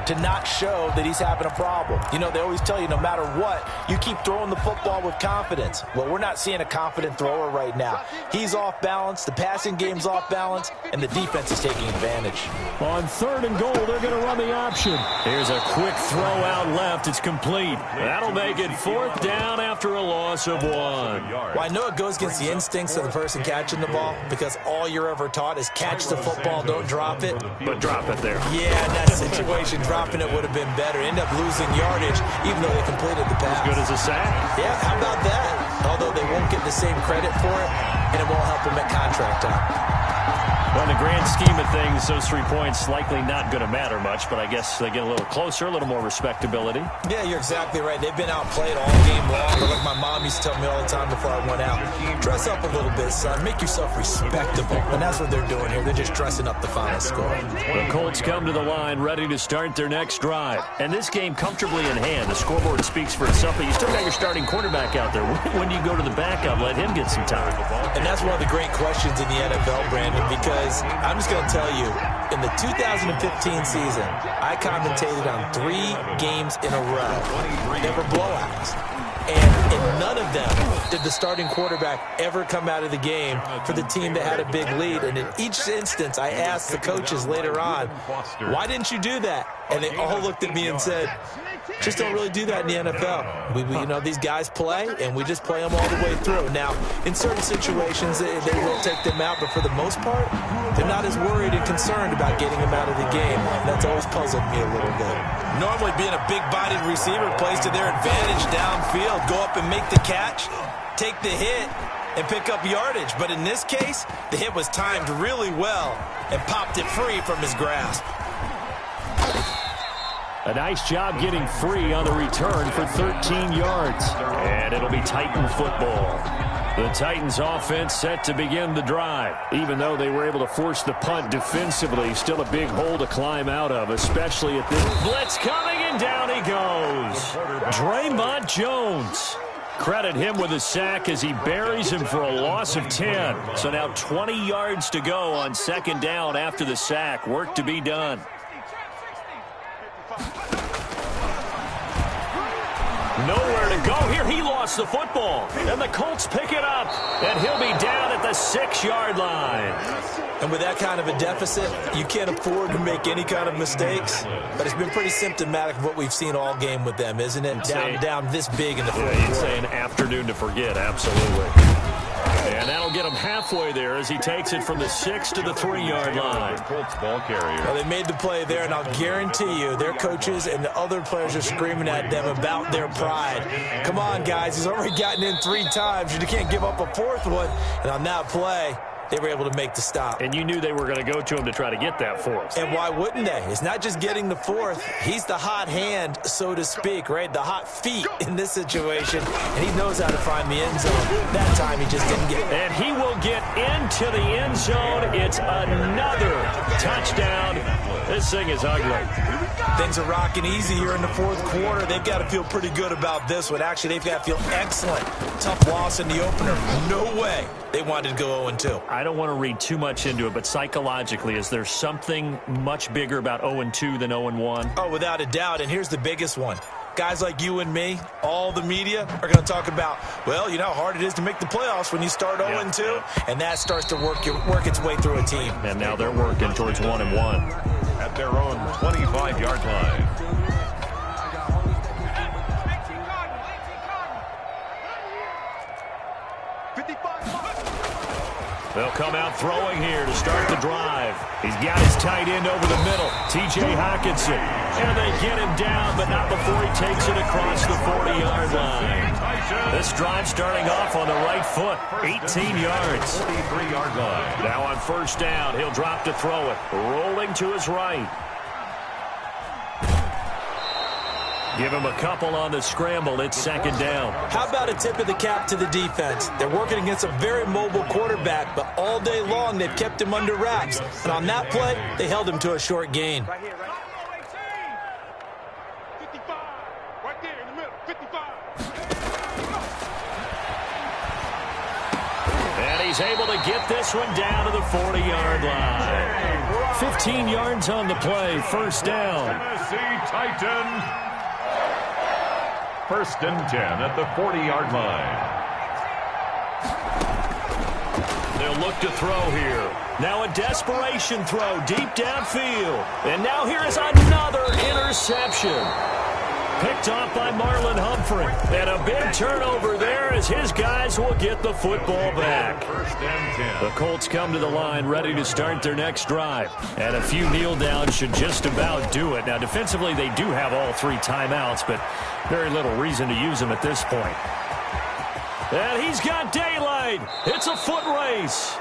to not show that he's having a problem. You know, they always tell you no matter what, you keep throwing the football with confidence. Well, we're not seeing a confident thrower right now. He's off balance, the passing game's off balance, and the defense is taking advantage. On third and goal, they're going to run the option. Here's a quick throw out left. It's complete. That'll make it 4th down after a loss of 1. Well, I know it goes against the instincts of the person catching the ball because all you're ever taught is catch the football, don't drop it. But drop it there. Yeah, in that situation, dropping it would have been better. End up losing yardage, even though they completed the pass. As good as a sack? Yeah, how about that? Although they won't get the same credit for it, and it won't help them at contract time. Well, in the grand scheme of things, those 3 points likely not going to matter much, but I guess they get a little closer, a little more respectability. Yeah, you're exactly right. They've been outplayed all game long. But like my mom used to tell me all the time before I went out, dress up a little bit, son. Make yourself respectable. And that's what they're doing here. They're just dressing up the final score. The Colts come to the line, ready to start their next drive. And this game comfortably in hand. The scoreboard speaks for itself, but you still got your starting quarterback out there. When do you go to the backup? Let him get some time. And that's one of the great questions in the NFL, Brandon, because I'm just going to tell you, in the 2015 season, I commentated on 3 games in a row. They were blowouts. And in none of them did the starting quarterback ever come out of the game for the team that had a big lead. And in each instance, I asked the coaches later on, why didn't you do that? And they all looked at me and said, just don't really do that in the NFL. You know, these guys play, and we just play them all the way through. Now, in certain situations, they will take them out, but for the most part, they're not as worried and concerned about getting them out of the game. And that's always puzzled me a little bit. Normally, being a big-bodied receiver plays to their advantage downfield. Go up and make the catch, take the hit, and pick up yardage. But in this case, the hit was timed really well and popped it free from his grasp. A nice job getting free on the return for 13 yards. And it'll be Titan football. The Titans offense set to begin the drive. Even though they were able to force the punt defensively, still a big hole to climb out of, especially at this blitz coming, and down he goes. Draymond Jones. Credit him with a sack as he buries him for a loss of 10. So now 20 yards to go on second down after the sack. Work to be done. Nowhere to go here. He lost the football. And the Colts pick it up. And he'll be down at the 6-yard line. And with that kind of a deficit, you can't afford to make any kind of mistakes. But it's been pretty symptomatic of what we've seen all game with them, isn't it? Down this big in the fourth quarter. You'd say an afternoon to forget, absolutely. And that'll get him halfway there as he takes it from the 6 to the 3-yard line. Colts ball carrier. Well, they made the play there, and I'll guarantee you their coaches and the other players are screaming at them about their pride. Come on, guys. He's already gotten in 3 times. You can't give up a 4th one. And on that play, they were able to make the stop. And you knew they were going to go to him to try to get that 4th. And why wouldn't they? It's not just getting the 4th. He's the hot hand, so to speak, right? The hot feet in this situation. And he knows how to find the end zone. That time he just didn't get it. And he will get into the end zone. It's another touchdown. This thing is ugly. Things are rocking easy here in the 4th quarter. They've got to feel pretty good about this one. Actually, they've got to feel excellent. Tough loss in the opener. No way they wanted to go 0-2. I don't want to read too much into it, but psychologically, is there something much bigger about 0-2 than 0-1? Oh, without a doubt, and here's the biggest one. Guys like you and me, all the media, are going to talk about, well, you know how hard it is to make the playoffs when you start 0-2, and that starts to work its way through a team. And now they're working towards 1-1. At their own 25-yard line. They'll come out throwing here to start the drive. He's got his tight end over the middle, T.J. Hockenson. And they get him down, but not before he takes it across the 40-yard line. This drive starting off on the right foot, 18 yards. 43-yard line. Now on first down, he'll drop to throw it, rolling to his right. Give him a couple on the scramble. It's second down. How about a tip of the cap to the defense? They're working against a very mobile quarterback, but all day long they've kept him under wraps. And on that play, they held him to a short gain. Right here, right here. 55. Right there in the middle. 55. And he's able to get this one down to the 40-yard line. 15 yards on the play. First down. Tennessee Titans. First and 10 at the 40-yard line. They'll look to throw here. Now a desperation throw deep downfield. And now here is another interception. Picked off by Marlon Humphrey. And a big turnover there as his guys will get the football back. First and 10. The Colts come to the line ready to start their next drive. And a few kneel downs should just about do it. Now defensively they do have all 3 timeouts, but very little reason to use them at this point. And he's got daylight. It's a foot race.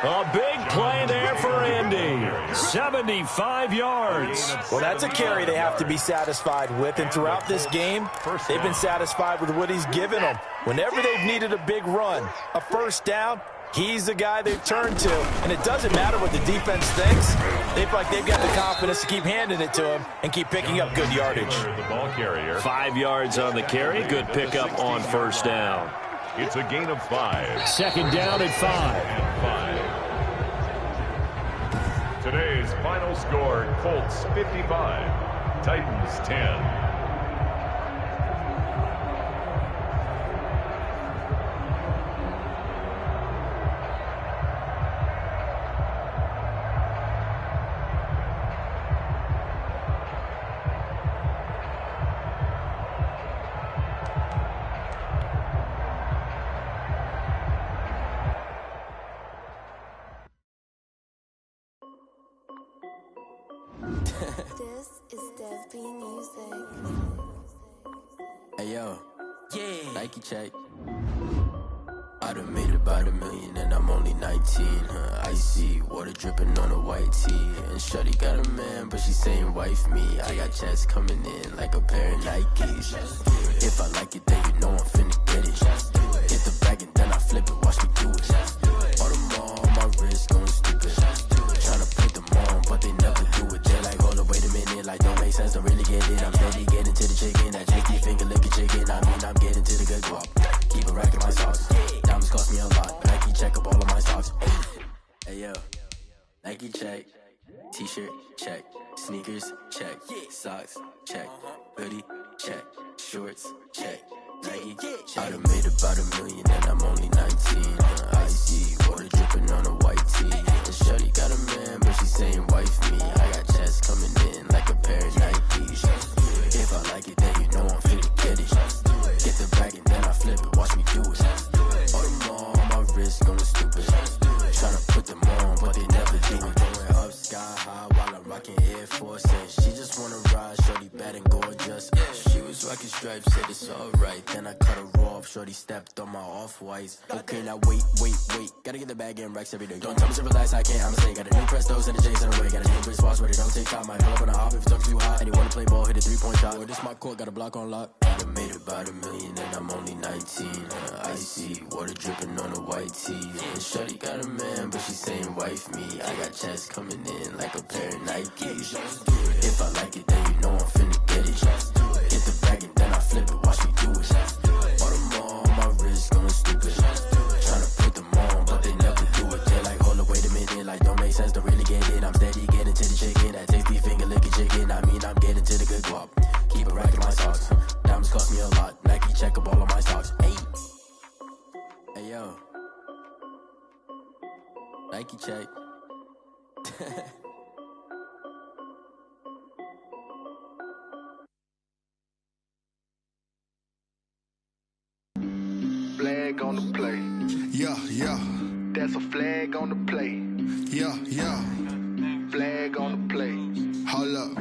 A big play there for Andy. 75 yards. Well, that's a carry they have to be satisfied with. And throughout this game, they've been satisfied with what he's given them. Whenever they've needed a big run, a first down, he's the guy they've turned to. And it doesn't matter what the defense thinks. They feel like they've got the confidence to keep handing it to him and keep picking up good yardage. The ball carrier. 5 yards on the carry. Good pickup on first down. It's a gain of 5. Second down at 5. Today's final score, Colts 55, Titans 10. This is Desby Music. Hey yo, yeah, Nike check. I done made about $1 million and I'm only 19. Icy water dripping on a white tee. And shorty got a man, but she saying wife me. I got checks coming in like a pair of Nikes. If I like it, then you know I'm finna get it. Get the bag and then I flip it, watch me do it. All them on my wrist going stupid. Tryna put them on, but they never do it. They're like, hold up, wait a minute, like don't make sense, don't really get it. I'm steady getting to the chicken, that tricky finger licking chicken. I mean, I'm getting to the good guap. Keep a rack in my socks. Diamonds cost me a lot, but Nike check up all of my stocks. Hey yo, Nike check. T-shirt check. Sneakers check. Socks check. Hoodie check. Shorts check. Nike I done made about $1 million and I'm only 19. Icy water dripping on a white tee. And shorty got a man, but she saying wife me. I got checks coming in like a pair of Nikes. If I like it, then you know I'm finna get it. Get the bag and then I flip it, watch me do it. All them on my wrist going stupid. Tryna put them on, but they never do it. Going up sky high while I'm rocking Air Force. And she just wanna ride, shorty bad and gorgeous. She was rocking stripes, said it's alright. Then I cut her off, shorty stepped on my off-whites. Okay, now wait. Gotta get the bag and racks every day. Don't tell me to relax, I can't, I'ma say. Got a new Prestos and a J's in the way. Got a new British spots, but it don't take time. Might pull up on a hop if it talks too hot. And you wanna play ball, hit a 3-point shot. Or this my court, got a block on lock. I done made about $1 million and I'm only 19. Icy water dripping on a white tee. And shorty got a man, but she saying wife me. I got checks coming in like a pair of Nikes. If I like it, then you know I'm finna get it. Get the bag and then I flip it, watch me do it. All them on my wrist going stupid. Tryna put them on, but they never do it. They're like, hold up, wait a minute, like don't make sense, don't really get it. I'm steady getting to the chicken, that tasty finger licking chicken. I mean, I'm getting to the good guap. Keep a rack in my socks. Diamonds cost me a lot. Nike check up all of my stocks. Hey yo, Nike check. Flag on the play. Yeah. That's a flag on the play. Yeah. Flag on the play. Hold up.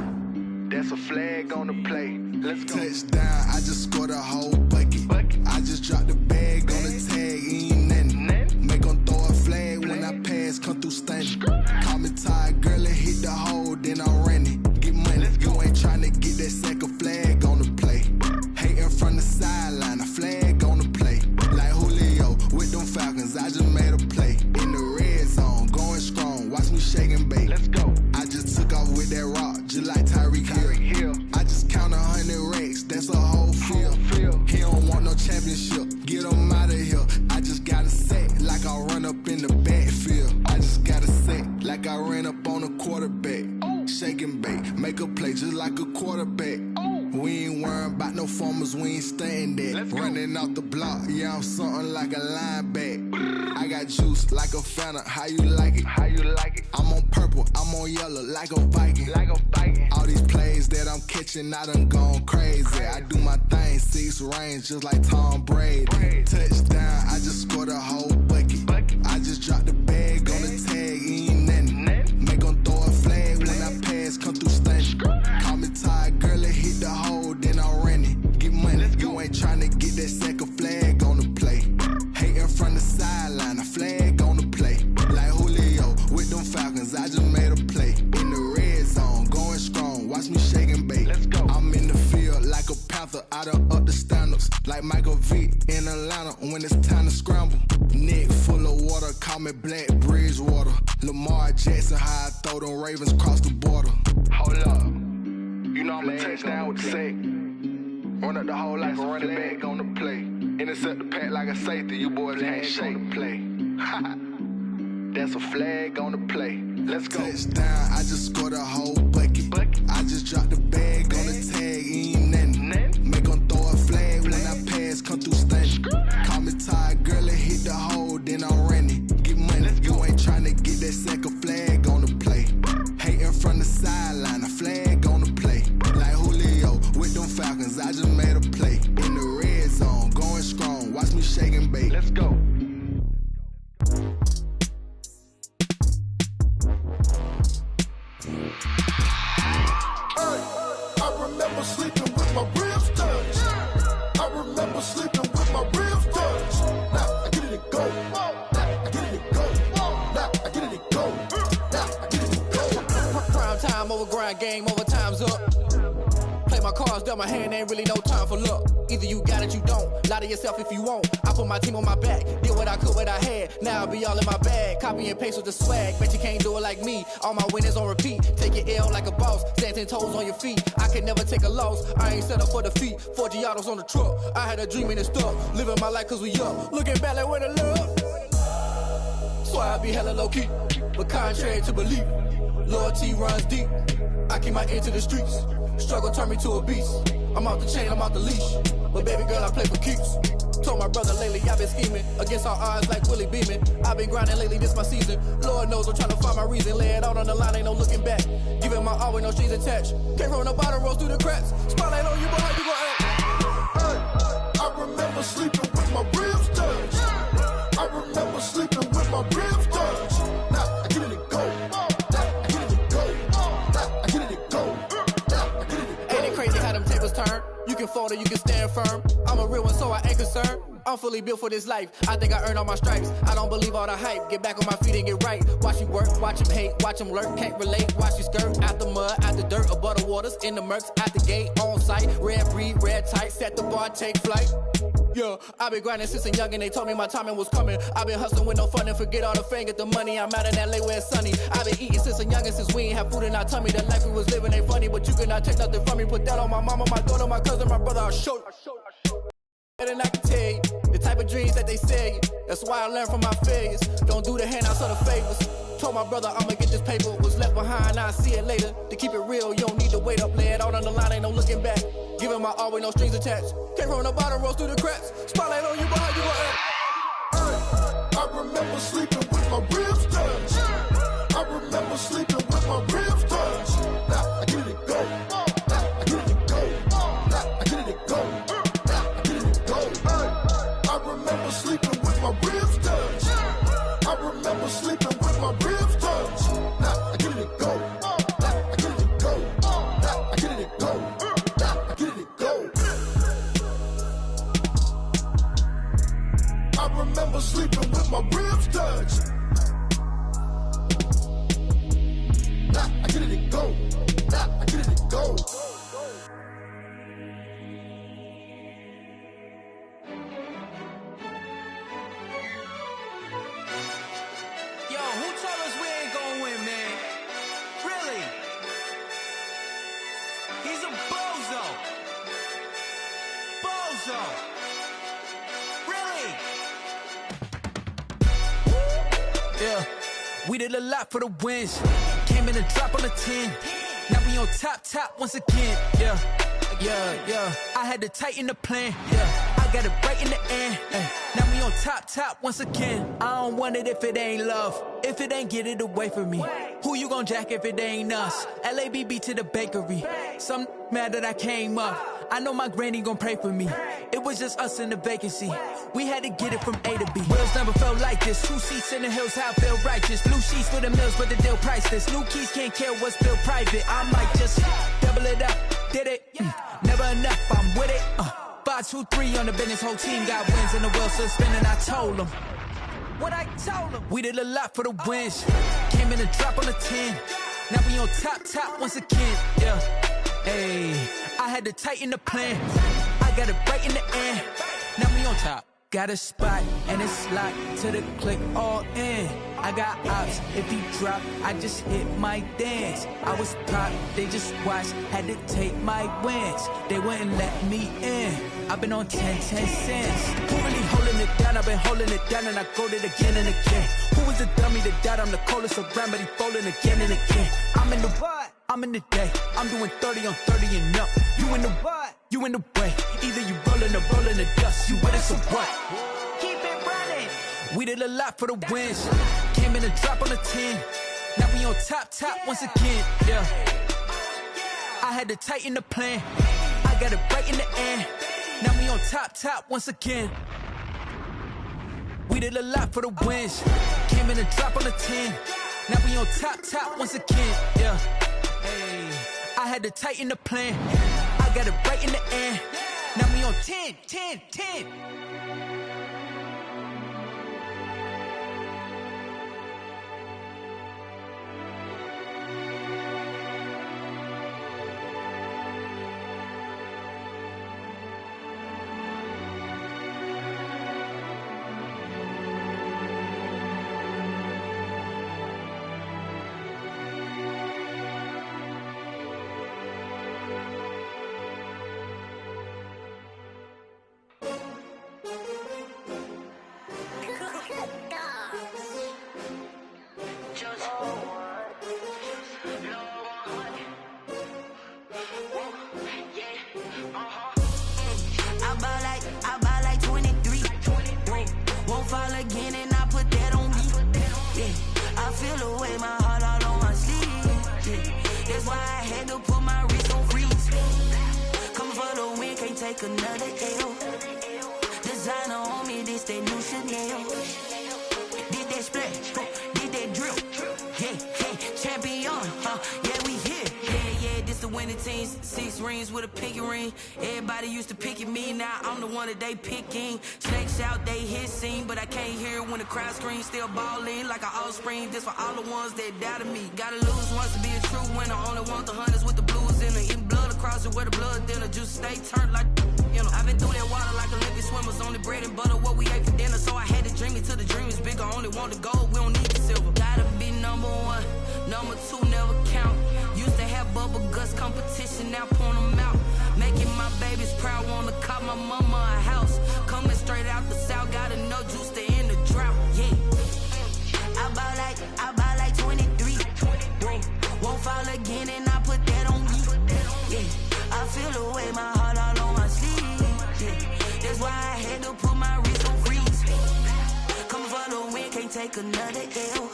That's a flag on the play. Let's go. Touchdown, I just scored a whole bucket. I just dropped the bag on the tag, ain't nothing. Make 'em throw a flag when I pass, come through stunning. Call me tired, girl, and hit the hole, then I'm running. Get money, you ain't tryna get that second flag on the play. Hating from the sideline, a flag on the play. Like Julio with them Falcons, I just made a play. In the red zone, going strong, watch me shake and bake. Let's go. I just took off with that rock, just like Tyreek Hill. I just count 100 racks, that's a whole field. He don't want no championship, get him out of here. I just got a set, like I run up in the backfield. I just got a set, like I ran up on a quarterback. Shake and bake, make a play just like a quarterback. We ain't worrying about no formers, we ain't staying there. Running off the block, yeah, I'm something like a linebacker. I got juice like a Fanta, how you like it? I'm on purple, I'm on yellow, like a Viking. All these plays that I'm catching, I done gone crazy. I do my thing, 6 range, just like Tom Brady. Touchdown, I just scored a whole bucket. I just dropped the bag on the tag, ain't nothing. Make 'em throw a flag when I pass, come through stunning. Call me tired, girl, and hit the hole, then I'm running. Get money, you ain't tryna get that second flag on the play. Hating from the sideline, a flag on the play. Like Julio with them Falcons, I just made a play. In the red zone, going strong, watch me shake and bake. Let's go. I'm in the field like a Panther, I done up the standards. Like Michael Vick in Atlanta when it's time to scramble. Neck full of water, call me Black Bridgewater. Lamar Jackson, how I throw them Ravens across the border. Hold up. You know I'm a touchdown with the sack. Run up the whole like a running back on the play. Intercept the pack like a safety, you boys ain't shake the play. That's a flag on the play. Let's go. Touchdown, I just scored a whole bucket. I just dropped the bag on the tag, ain't nothing. Make 'em throw a flag when I pass, come through stunning. Call me tired, girl, and hit the hole, then I'm running. Get money, you ain't tryna get that second flag on the play. Hating from the sideline, a flag on the play. Like Julio with them Falcons, I just made a play. In the red zone, going strong, watch me shake and bake. Let's go. remember sleeping with my ribs touched. Now I get it and go. Now I get it and go. Now I get it and go. Now I get it and go. Prime time over grind game, over time's up. Play my cards, dealt my hand, ain't really no time for luck. Either you got it, you don't. Lie to yourself if you won't. I put my team on my back, did what I could, what I had. Now I'll be all in my bag, copy and paste with the swag. Bet you can't do it like me. All my winners on repeat. Take your L like a boss, stand 10 toes on your feet. I can never take a loss. I ain't set up for defeat. 4 Giottos on the truck. I had a dream and it stuck. Living my life cause we up. Looking back like where the love. So I be hella low key, but contrary to belief, loyalty runs deep. I keep my ear to the streets. Struggle turned me to a beast. I'm off the chain, I'm off the leash. But baby girl, I play for keeps. Told my brother lately, I've been scheming. Against all odds like Willie Beeman. I've been grinding lately, this my season. Lord knows I'm trying to find my reason. Lay it out on the line, ain't no looking back. Giving my all with no strings attached. Came from the bottom, rose through the cracks. Spotlight on you, but how you gon' act? Hey, I remember sleeping with my ribs touched. I remember sleeping with my ribs touched. Now I get it and go. Now I get it and go. Now I get it and go. Ain't it crazy how them tables turn? You can fold or you can stand firm. I'm a real one, so I ain't concerned. I'm fully built for this life. I think I earned all my stripes. I don't believe all the hype. Get back on my feet and get right. Watch you work, watch him hate, watch him lurk. Can't relate, watch you skirt. Out the mud, out the dirt, above the waters, in the murks, out the gate, on site. Red breed, red tight, set the bar, take flight. Yeah, I've been grinding since a youngin', they told me my timing was coming. I've been hustling with no fun and forget all the fame, get the money. I'm out in LA where it's sunny. I've been eating since a youngin', since we ain't have food in our tummy. The life we was living ain't funny, but you cannot take nothing from me. Put that on my mama, my daughter, my cousin, my brother, I'll show you. And I can tell you, the type of dreams that they sell you. That's why I learned from my failures. Don't do the handouts or the favors. Told my brother I'ma get this paper. Was left behind, I'll see it later. To keep it real, you don't need to wait up. Lay it out on the line, ain't no looking back. Giving my all with no strings attached. Came from the bottom, rose through the cracks. Spotlight on you, but how you gon' act? Hey, I remember sleeping with my ribs touched. I remember sleeping with my ribs touched. Now I get it and go. Now I get it and go. Now I get it and go. Now I get it and go. Hey, I remember sleeping with my ribs touched. I remember sleeping with my ribs touched. Now I get it and go. Now I get it and go. Now I get it and go. Now I get it and go. I remember sleeping with my ribs touched. Now I get it and go. Now I get it and go. Yo, who told us we ain't gonna win, man? Really? He's a bozo. Bozo. Really? Yeah, we did a lot for the wins. Came in a drop on a 10. Now we on top once again. Yeah. I had to tighten the plan. Yeah, I got it right in the end. Now we on top once again. I don't want it if it ain't love. If it ain't, get it away from me. Who you gon' jack if it ain't us? LABB to the bakery. Some mad that I came up. I know my granny gon' pray for me. It was just us in the vacancy. We had to get it from A to B. Wheels never felt like this. 2 seats in the hills, how I feel righteous. Blue sheets for the mills, but the deal priceless. New keys can't care what's built private. I might just double it up. Did it? Never enough, I'm with it. 5, 2, 3 on the business. Whole team got wins and the wheels still spinning. I told them what I told them. We did a lot for the wins. Came in a drop on a 10. Now we on top once again. Yeah. Hey, I had to tighten the plan. I got it right in the end. Now we on top. Got a spot and it's locked to the click all in. I got ops, if he drop, I just hit my dance. I was pop, they just watched, had to take my wins. They wouldn't let me in. I've been on 10 cents. Who really holding it down? I've been holding it down and I go it again and again. Who was the dummy that died? I'm the coldest around, but he folding again and again. I'm in the what? I'm in the day. I'm doing 30 on 30 and up. You in the what? You in the way. Either you rolling or rolling the dust. You with us or what? Keep it running. We did a lot for the wins. Came in a drop on a 10. Now we on top once again. Yeah. I had to tighten the plan. I got it right in the end. Now we on top once again. We did a lot for the wins. Came in a drop on a 10. Now we on top once again. Yeah. Hey, I had to tighten the plan. I got it right in the end. Now we on 10, 10, 10. I buy like 23. Won't fall again and I put that on me. Yeah, I feel the way my heart all on my sleeve. Yeah, that's why I had to put my wrist on freeze. Coming for the win, can't take another L. Designer on me, this that new Chanel. Did that splash, did that drill. Yeah, champion, yeah, we here. Yeah, this the winning team. 6 rings with a pinky ring. Everybody used to pick at me, now I'm the one that they picking. Snakes out, they hit scene, but I can't hear when the crowd screams. Still balling like an offspring. This for all the ones that doubted me. Gotta lose once to be a true winner. Only want the hunters with the blues in it. Eating blood across it where the blood dinner. Juice stay turned like, you know. I've been through that water like Olympic swimmers. Only bread and butter, what we ate for dinner. So I had to dream it till the dream is bigger. Only want the gold, we don't need the silver. Gotta be number 1, number 2 never count. Used to have bubble guts competition, now point them out. Making my babies proud, wanna cop my mama a house. Coming straight out the south, got enough juice to end the drought. Yeah, I buy like 23. Won't fall again and I put that on me. Yeah, I feel the way my heart all on my sleeve. Yeah, that's why I had to put my wrist on freeze. Coming for the win, can't take another L.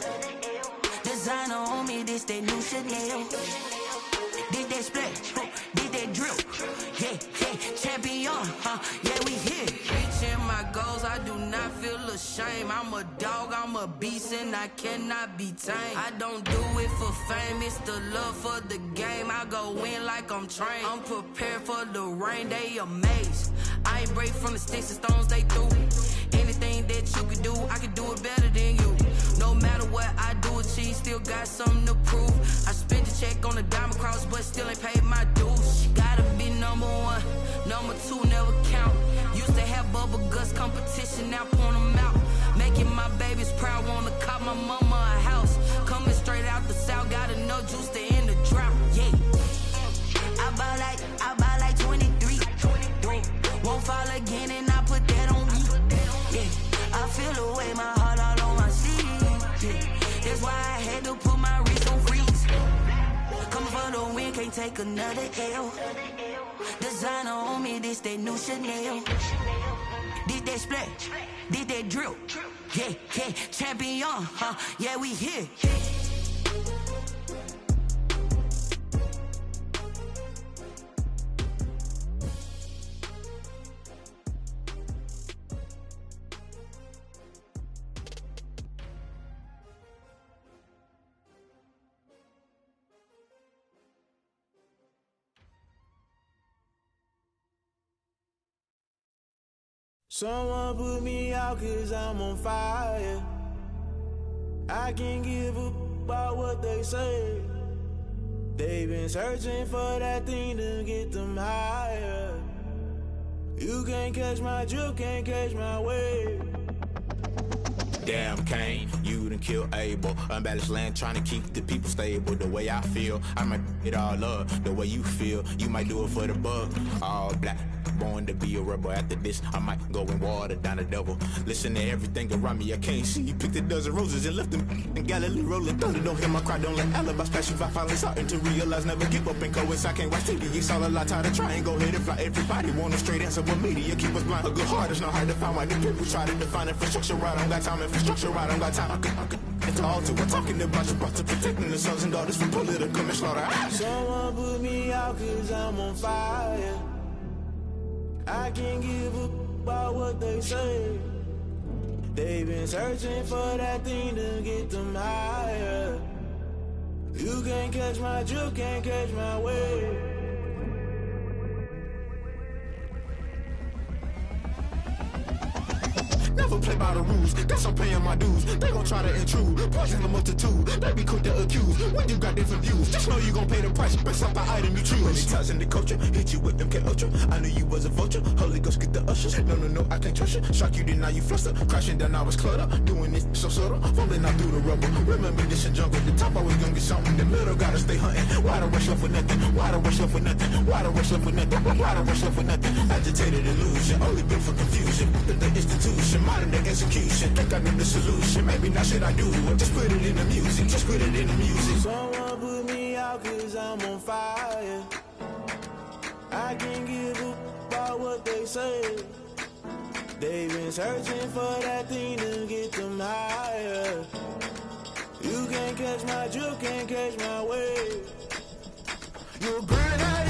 Designer on me, this that new Chanel. Did that splash, did that drill. Yeah, champion, yeah, we here. Reaching my goals, I do not feel ashamed. I'm a dog, I'm a beast, and I cannot be tamed. I don't do it for fame, it's the love for the game. I go in like I'm trained. I'm prepared for the rain, they amazed. I ain't break from the sticks and stones they threw. Anything that you can do, I can do it better than you. No matter what I do, achieve, still got something to prove. I spent the check on the diamond cross, but still ain't paid my dues. Gotta be number 1, number 2 never count. Used to have bubble guts competition, now point them out. Making my babies proud, wanna cop my mama a house. Coming straight out the south, got enough juice to end the drought. Yeah, I buy like 23. Won't fall again and I put that on me. Yeah, I feel the way my heart all on my sleeve. Yeah, that's why I had to put my wrist on freeze. Coming for the win, can't take another L. Designer on me, this that new Chanel. Did that splash, did that drill. Yeah, champion, yeah, we here. Someone put me out 'cause I'm on fire. I can't give a about what they say. They've been searching for that thing to get them higher. You can't catch my drift, can't catch my wave. Damn Kane, you done killed Abel. Unbalanced land, trying to keep the people stable. The way I feel, I might it all up. The way you feel, you might do it for the bug. All black, born to be a rebel. After this, I might go and water down the devil. Listen to everything around me, I can't see. You picked a dozen roses and left them in Galilee rolling thunder. Don't hear my cry, don't let alibis pass you by. Finally starting to realize, never give up and coincide. Can't watch TV, it's all a lot. Time to try and go ahead and fly. Everybody want a straight answer, but media keep us blind. A good heart is not hard to find. Why the people try to define infrastructure right? I don't got time, infrastructure right, I don't got time. It's all to we're talking about you, brought to protecting the sons and daughters from political manslaughter. Someone put me out 'cause I'm on fire. I can't give a about what they say. They've been searching for that thing to get them higher. You can't catch my drift, can't catch my wave. Never play by the rules, guess I'm paying my dues. They gon' try to intrude, poison the multitude. They be quick to accuse when you got different views. Just know you gon' pay the price based off the item you choose. Many times in the culture, hit you with them Ultra. I knew you was a vulture. Holy Ghost get the ushers. No, I can't trust you. Shock you, then now you fluster. Crashing down, I was cluttered. Doing this so subtle, fumbling out through the rubble. Remember this in jungle. The top always gonna get something. The middle gotta stay hunting. Why the rush left with nothing? Why the rush left with nothing? Why the rush left with nothing? Why the rush left with nothing? Agitated illusion, only built for confusion. The institution, modern day execution. Think I know the solution. Maybe not should I do it? Just put it in the music. Just put it in the music. Someone put me out 'cause I'm on fire. I can't give a about what they say. They've been searching for that thing to get them higher. You can't catch my drift, can't catch my wave. You're great at